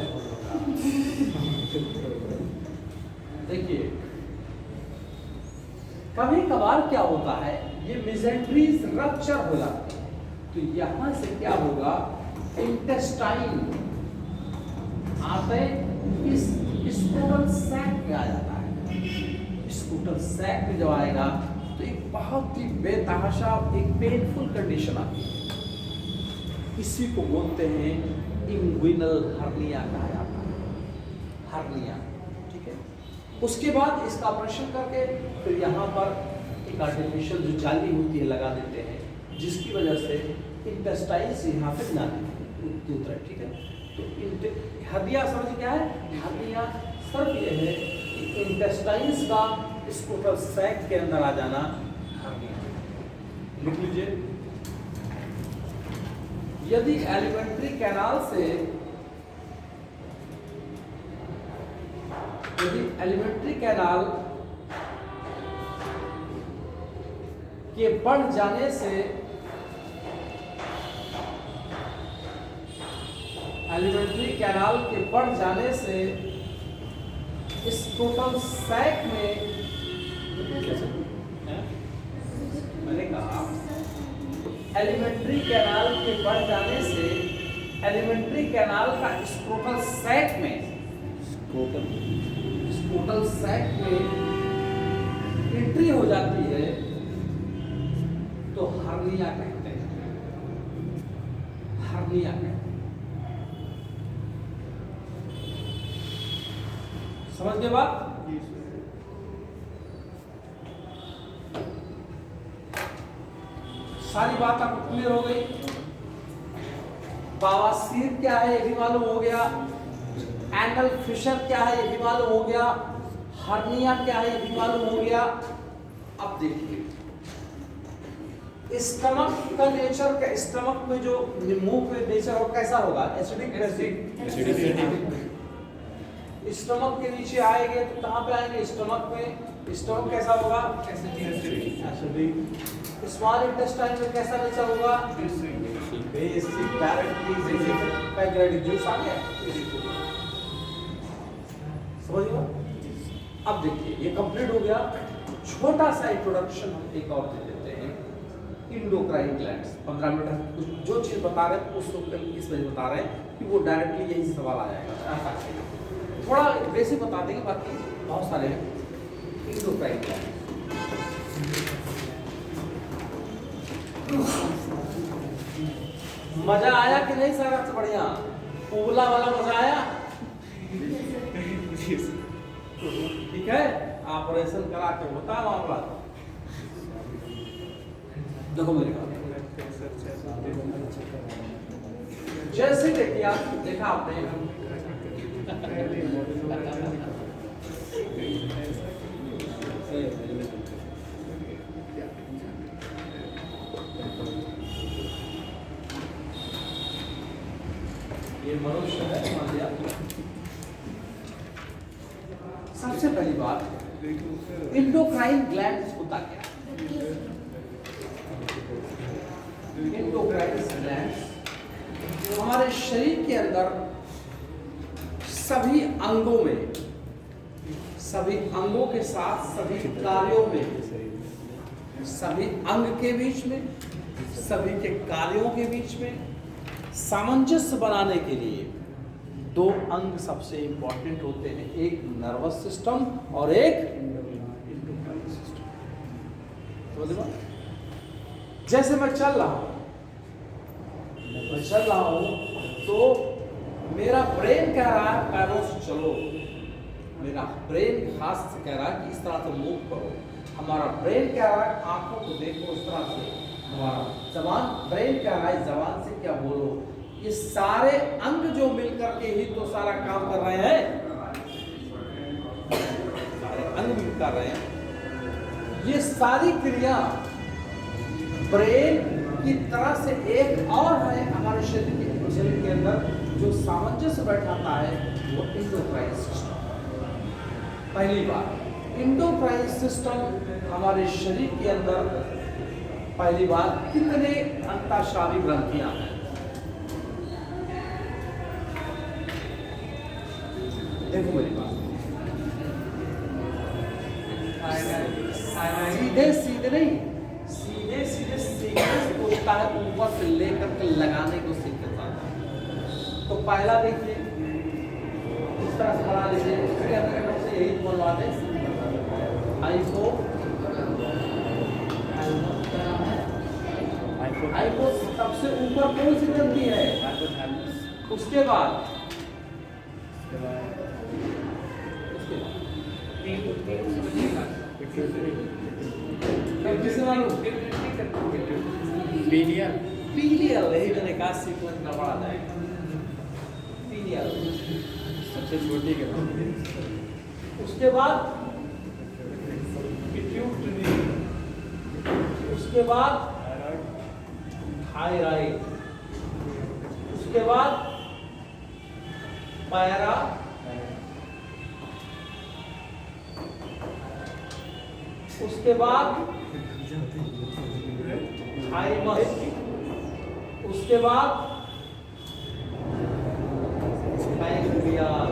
देखिए, कभी कभार क्या होता है, ये मेसेंट्रीज रप्चर हो जाते हैं, तो यहां से क्या होगा, इंटेस्टाइन आते इस स्कूटर सैक में आ जाता है। स्कूटर सैक में जब आएगा तो एक बहुत ही बेतहाशा एक पेनफुल कंडीशन आती है, इसी को बोलते हैं इंग्विनल हर्निया कहा जाता है, हर्निया। ठीक है, उसके बाद इसका ऑपरेशन करके फिर यहाँ पर एक आर्टिफिशियल जो जाली होती है लगा देते हैं, जिसकी वजह से इंटेस्टाइन से यहाँ पे जाती उतरे। ठीक है, तो हर्निया समझ क्या है, हर्निया सिर्फ ये है कि इंटेस्टाइन्स का स्कूटर सैक के अंदर आ जाना हर्निया। लिख लीजिए, यदि एलिमेंट्री कैनाल से एलिमेंट्री कैनाल के बढ़ जाने से एलिमेंट्री कैनाल के बढ़ जाने से इस टोटल सैक में, मैंने कहा एलिमेंट्री कैनाल के बढ़ जाने से एलिमेंट्री कैनाल का स्क्रोटल सैक में एंट्री हो जाती है तो हर्निया कहते हैं, हर्निया कहते हैं। समझ गए बात? सारी बात आपको क्लियर हो गई। बवासीर क्या है ये भी मालूम हो गया, एंगल फिशर क्या है ये भी मालूम हो गया, हर्निया क्या है ये भी मालूम हो गया। अब देखिए स्टमक का नेचर, का स्टमक में जो मुंह पे नेचर हो कैसा होगा, एसिडिक। स्टमक के नीचे आएंगे तो कहां पे आएंगे, स्टमक में। स्टमक कैसा होगा, एसिडिक। स्मॉल इंटेस्टाइन में कैसा नेचर होगा, बेसिक। डायरेक्टली पैंक्रियाटिक जूस आ गया, समझिए। अब देखिए ये कंप्लीट हो गया। छोटा सा इंट्रोडक्शन हम एक और दे देते हैं, इंडोक्राइन ग्लैंड्स। 15 मिनट कुछ जो चीज बता रहे हैं उसको इस वजह बता रहे हैं कि वो डायरेक्टली यही सवाल आ जाएगा। थोड़ा बेसिक बता देंगे, बाकी बहुत सारे हैं। इंडोक्राइन ग्लैंड, मजा आया कि नहीं सारा से बढ़िया, उबला वाला मजा आया? ठीक है, ऑपरेशन करा के होता मामला। देखो मेरे जैसे देखिए आप, देखा आपने ये मनुष्य है, मान लिया। सबसे पहली बात, इंडोक्राइन ग्लैंड होता क्या? इंडोक्राइन ग्लैंड हमारे शरीर के अंदर सभी अंगों में, सभी अंगों के साथ सभी कार्यों में, सभी अंग के बीच में, सभी के कार्यों के बीच में सामंजस्य बनाने के लिए दो अंग सबसे इंपॉर्टेंट होते हैं, एक नर्वस सिस्टम और एक इंडोक्राइन सिस्टम। समझ? जैसे मैं चल रहा हूं तो मेरा ब्रेन कह रहा है पैरों से चलो, मेरा ब्रेन हाथ से कह रहा है कि इस तरह से मूव करो, हमारा ब्रेन कह रहा है आंखों को देखो इस तरह से, हमारा जबान ब्रेन कह रहा है जबान से क्या बोलो। ये सारे अंग जो मिलकर के ही तो सारा काम कर रहे हैं, सारे अंग मिल कर रहे हैं। ये सारी क्रिया ब्रेन की तरह से एक और है हमारे शरीर के शरीर के अंदर जो सामंजस्य बैठाता है वो इंडोक्राइन सिस्टम। पहली बात, इंडोक्राइन सिस्टम हमारे शरीर के अंदर पहली बात कितने अंतःस्रावी ग्रंथियां हैं। देखो मेरी बात, सीधे सीधे नहीं, सीधे सीधे सीखने से होता है, ऊपर से लेकर के लगाने को सीखता है। तो पहला देखिए इस तरह से बना लीजिए, इसके अंदर हमसे यही बोलवा दें आईफो आईफो सबसे ऊपर कौन सी ग्रंथि है, उसके बाद किसे मालूम पीलियर पीलियल, यही मैंने कहा सीक्वेंस का बड़ा जाएगा पीलियल। सबसे छोटी के बाद उसके बाद पिट्यूटरी, उसके बाद थायराइड, उसके बाद पैरा, उसके बाद थाइमस, उसके बाद पैंक्रियास,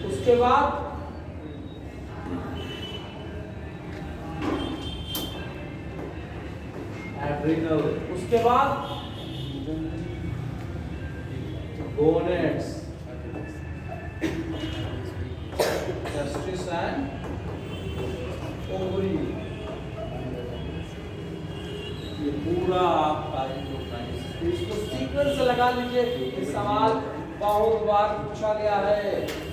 उसके बाद एड्रिनल, उसके बाद गोनेट्स, जस्टिस एंड ओवरी। ये पूरा आपका इंडोक्राइन, इसको सीक्वेंस से लगा लीजिए। ये सवाल बहुत बार पूछा गया है।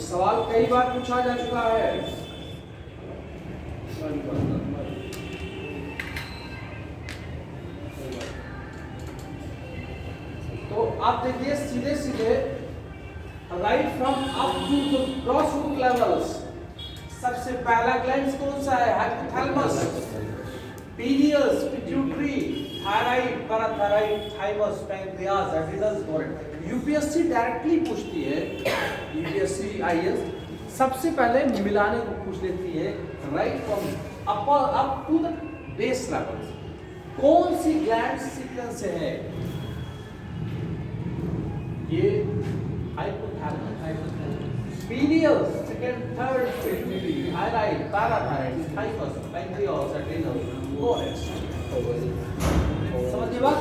सवाल कई बार पूछा जा चुका है। तो आप देखिए सीधे सीधे right from up to the cross root levels, सबसे पहला ग्लैंड कौन सा है, hypothalamus, pineus, pituitary, thyroid, parathyroid, thymus, pancreas, adrenal, gonad. UPSC directly पूछती है, यूपीएससी आईएएस सबसे पहले मिलाने को पूछ लेती है right from upper up to the base level, कौन सी ग्लैंड सीक्वेंस से है। ये hypothalamus, pineal, second third pituitary, thyroid, parathyroid, thymus, pancreas, adrenal, gonad. समझिए बात,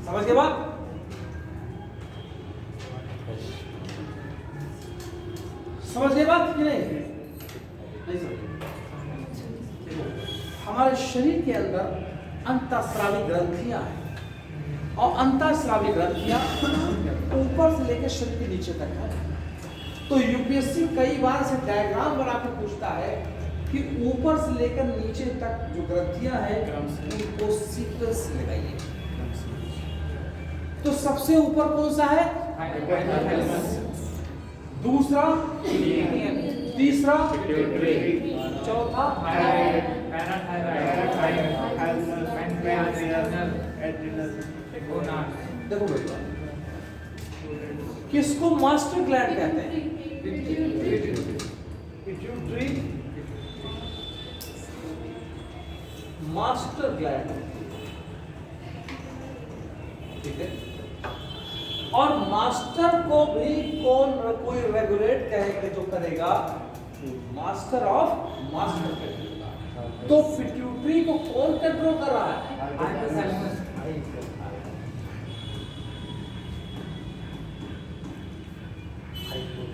समझ गए बात। समझ गए बात कि नहीं, नहीं समझ। हमारे शरीर के अंदर अंतःस्रावी ग्रंथियां हैं और अंतःस्रावी ग्रंथियां ऊपर से लेकर शरीर के नीचे तक है। तो यूपीएससी कई बार से डायग्राम बना के पूछता है कि ऊपर से लेकर नीचे तक जो ग्रंथियां हैं उनको सीक्वेंस लगाइए। तो सबसे ऊपर कौन सा है, दूसरा, तीसरा, चौथा, देखो बेटा, किसको मास्टर ग्लैंड कहते हैं, पिट्यूटरी मास्टर ग्लैंड, ठीक है। और मास्टर को भी कौन कोई रेगुलेट कहेगा, जो करेगा मास्टर ऑफ मास्टर करेगा। तो पिट्यूटरी को कौन कंट्रोल कर रहा है,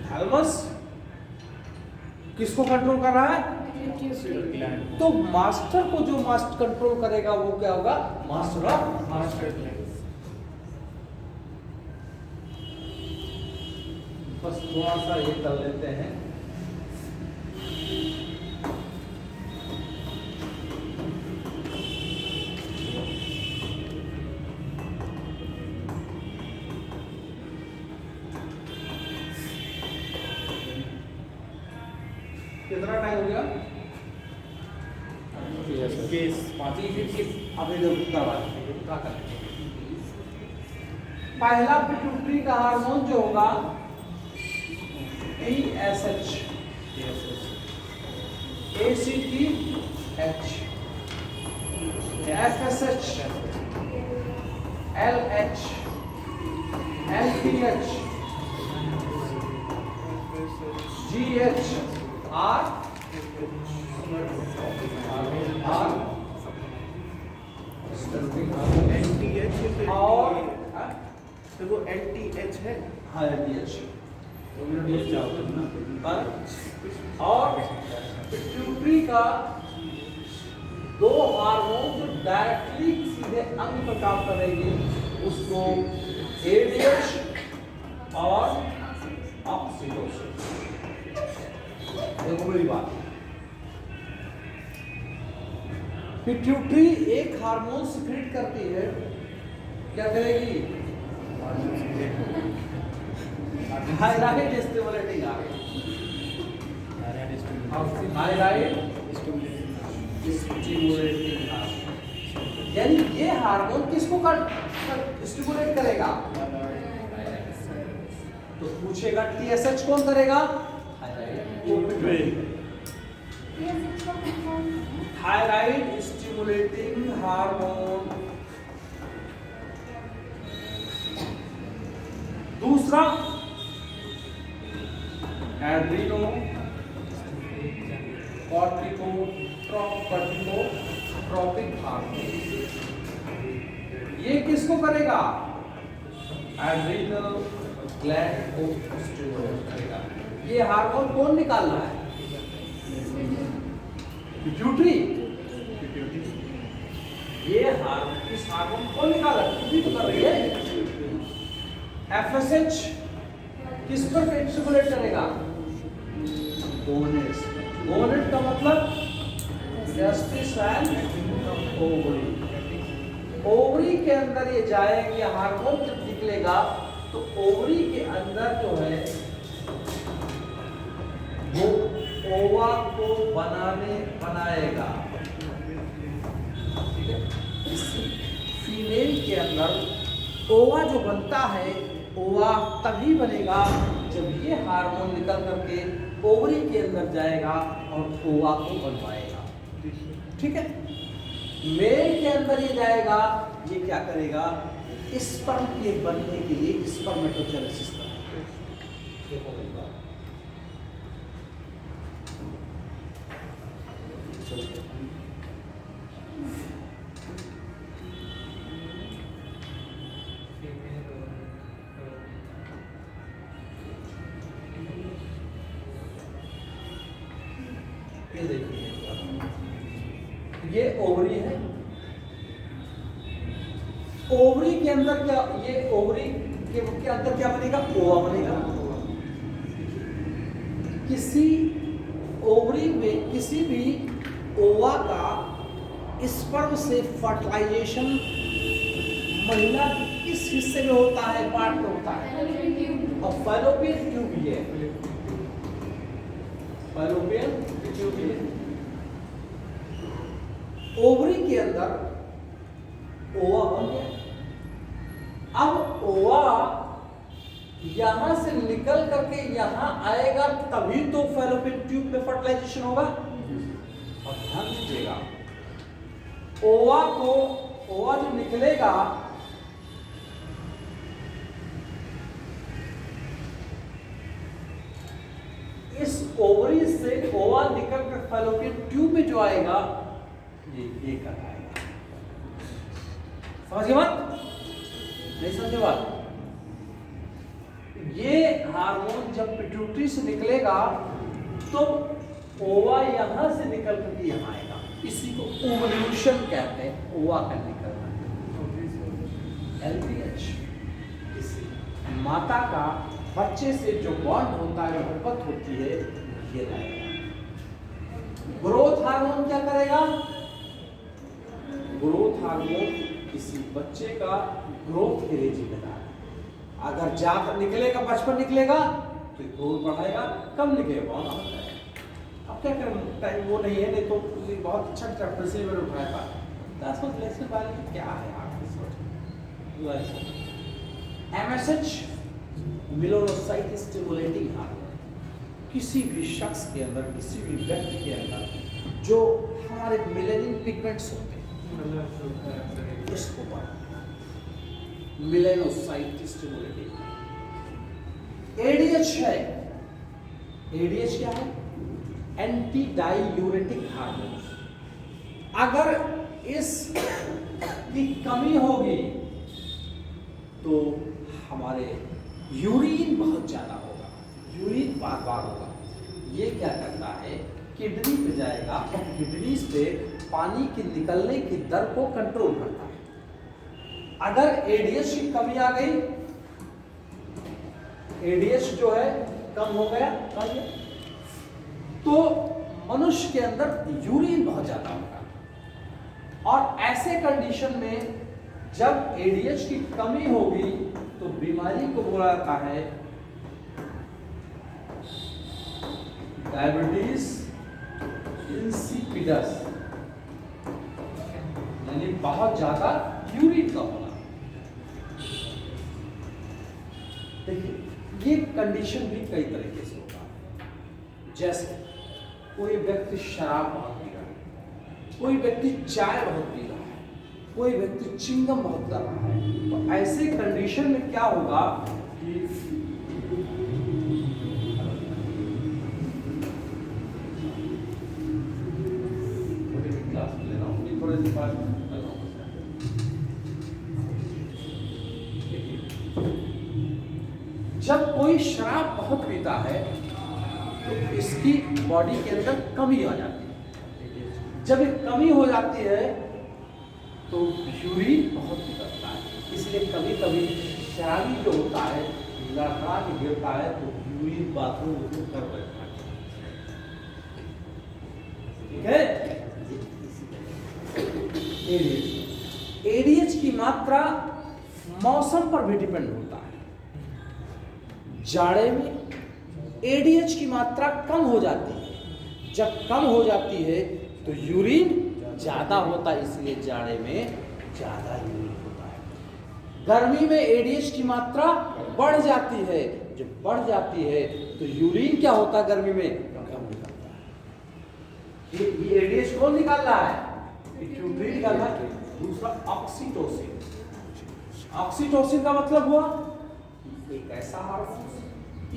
हाइपोथैलेमस किसको कंट्रोल कर रहा है। तो मास्टर को जो मास्टर कंट्रोल करेगा वो क्या होगा, मास्टर ऑफ मास्टर। बस थोड़ा सा ये कर लेते हैं। कितना टाइम हो गया? Yes, sir. केस अब इधर करवा क्या करें? पहला पिट्यूटरी का हार्मोन जो होगा TSH, ACTH, FSH, LH, LPH, GH, R, NTH है और तो वो NTH है। हाँ LPH और पिट्यूटरी का दो हार्मोन जो डायरेक्टली सीधे अंग पर काम करेंगे उसको ADH और ऑक्सीटोसिन। देखो मेरी बात, पिट्यूटरी एक हार्मोन सिक्रेट करती है, क्या करेगी? Thyroid stimulating hormone, thyroid stimulating hormone. यानी ये हार्मोन किसको स्टिमुलेट करेगा? तो पूछेगा TSH कौन करेगा? Thyroid stimulating hormone. दूसरा एड्रीनो कॉर्टिकोट्रॉपिक हार्मोन। ये किसको करेगा? एड्रीनल ग्लैंड को स्टिमुलेट करेगा। ये हार्मोन कौन निकालना है? पिट्यूटरी। ये हार्मोन, इस हार्मोन कौन निकाला? पिट्यूटरी तो कर रही है। FSH किस पर स्टिमुलेट करेगा? गोनेड्स। गोनेड का मतलब जस्टिस एंड ओवरी। ओवरी के अंदर ये जाएगी, हार्मोन जब निकलेगा तो ओवरी के अंदर जो है वो ओवा को बनाएगा। फीमेल के अंदर ओवा जो बनता है, ओवा तभी बनेगा जब ये हार्मोन निकल करके ओवरी के अंदर जाएगा और ओवा को बनवाएगा। ठीक है। मेल के अंदर ये जाएगा, ये क्या करेगा? स्पर्म के बनने के लिए स्पर्मेटोजेनेसिस करेगा। ये देखिए, ये ओवरी है। ओवरी के अंदर क्या, ये ओवरी के अंदर क्या बनेगा? ओवा बनेगा। किसी ओवरी में किसी भी ओवा का स्पर्म से फर्टिलाइजेशन महिला के किस हिस्से में होता है? पार्ट में होता है। और फैलोपियन ट्यूब भी है। फैलोपियन ट्यूब भी है। ओवरी के अंदर ओवा बन गया। अब ओवा यहां से निकल करके यहां आएगा, तभी तो फैलोपियन ट्यूब में फर्टिलाइजेशन होगा। और ध्यान दीजिएगा, ओवा जो निकलेगा, इस ओवरी से ओवा निकल कर फैलोपियन ट्यूब में जो आएगा, ये कर आएगा। समझ गए बात? नहीं समझे बात? ये हार्मोन जब पिट्यूटरी से निकलेगा तो ओवा यहां से निकल करके यहां आएगा। इसी को ओवल्यूशन कहते हैं, ओवा का निकलना। LPH माता का बच्चे से जो बॉन्ड होता है, मोहब्बत होती है, ये रहेगा। ग्रोथ हार्मोन क्या करेगा? ग्रोथ हार्मोन किसी बच्चे का ग्रोथ के लिए जिम्मेदार है। अगर ज्यादा निकलेगा, बचपन निकलेगा तो ग्रोथ बढ़ाएगा, कम निकलेगा बहुत होता है। अब क्या करें, टाइम वो नहीं है, नहीं तो ये बहुत अच्छा चैप्टर से मैंने उठाया था। दैट्स व्हाट लेक्चर वाली क्या है आपके साथ MSH मेलानोसाइट स्टिमुलेटिंग हार्मोन। किसी भी शख्स के अंदर, किसी भी व्यक्ति के अंदर जो हमारे मेलानिन पिगमेंट्स होते हैं, इसको मेलानोसाइट स्टिमुलेटिंग। ADH है, ADH क्या है? Anti diuretic hormone. अगर इस की कमी होगी तो हमारे यूरिन बहुत ज्यादा होगा, यूरिन बार बार होगा। ये क्या करता है, किडनी पे जाएगा और किडनी से पानी की निकलने की दर को कंट्रोल करता है। अगर ADH की कमी आ गई, ADH जो है कम हो गया, तो मनुष्य के अंदर यूरिन बहुत ज्यादा होगा। और ऐसे कंडीशन में जब ADH की कमी होगी तो बीमारी को बोला जाता है डायबिटीज इंसिपिडस, यानी बहुत ज्यादा यूरिन का होना। देखिए ये कंडीशन भी कई तरीके से होता है। जैसे कोई व्यक्ति शराब बहुत पी रहा है, कोई व्यक्ति चाय बहुत पी रहा है, कोई व्यक्ति चिंगम बहुत कर रहा है, तो ऐसे कंडीशन में क्या होगा कि जब कोई शराब बहुत पीता है तो इसकी बॉडी के अंदर कमी आ जाती है। जब ये कमी हो जाती है तो यूरिन बहुत निकलता है। इसलिए कभी कभी शराबी जो होता है लड़खड़ा के गिरता है तो यूरिन बाथरूम में कर बैठता है। ठीक है। ADH की मात्रा मौसम पर भी डिपेंड होता है। जाड़े में ADH की मात्रा कम हो जाती है। जब कम हो जाती है तो यूरिन ज्यादा होता है, इसलिए जाड़े में ज्यादा यूरिन होता है। गर्मी में ADH की मात्रा बढ़ जाती है। जब बढ़ जाती है तो यूरिन क्या होता है, गर्मी में कम निकलता है। ये ADH कौन निकाल रहा है? यूरिन निकाल रहा है। दूसरा ऑक्सीटोसिन। ऑक्सीटोसिन का मतलब हुआ एक ऐसा हार्मोन,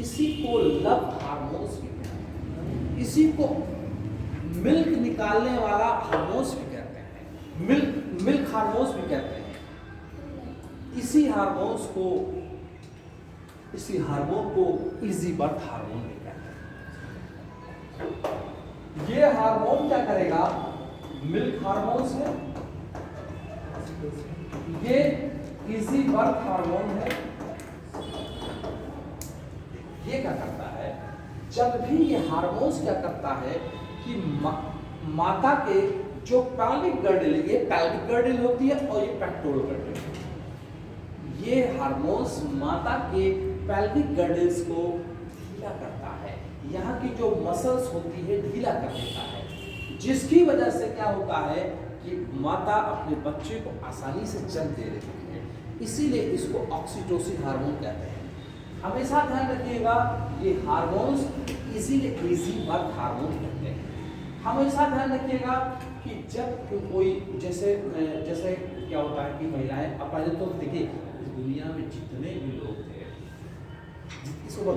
इसी को लव हार्मोन्स भी कहते हैं, इसी को मिल्क निकालने वाला हार्मोन्स भी कहते हैं, मिल्क हार्मोन्स भी कहते हैं। इसी हार्मोन को इजी बर्थ हार्मोन भी कहते हैं। ये हार्मोन क्या करेगा? मिल्क हार्मोन्स है, ये इजी बर्थ हार्मोन है। ये क्या करता है, जब भी ये हार्मोन्स क्या करता है कि माता के जो पैल्विक गर्डल, ये पैल्विक गर्डल होती है और ये पेक्टोरल गर्डल, ये हार्मोन्स माता के पैल्विक गर्डल्स को ढीला करता है। यहाँ की जो मसल्स होती है ढीला कर देता है, जिसकी वजह से क्या होता है कि माता अपने बच्चे को आसानी से जन्म दे देती है। इसीलिए इसको ऑक्सीटोसिन हार्मोन कहते हैं। हमेशा ध्यान रखिएगा, ये हार्मोन्स इजी बर्थ हार्मोन कहते हैं। हमेशा ध्यान रखिएगा कि जब कोई जैसे क्या होता है कि महिलाएं, अब पहले तो देखिए इस दुनिया में जितने भी लोग थे, इसको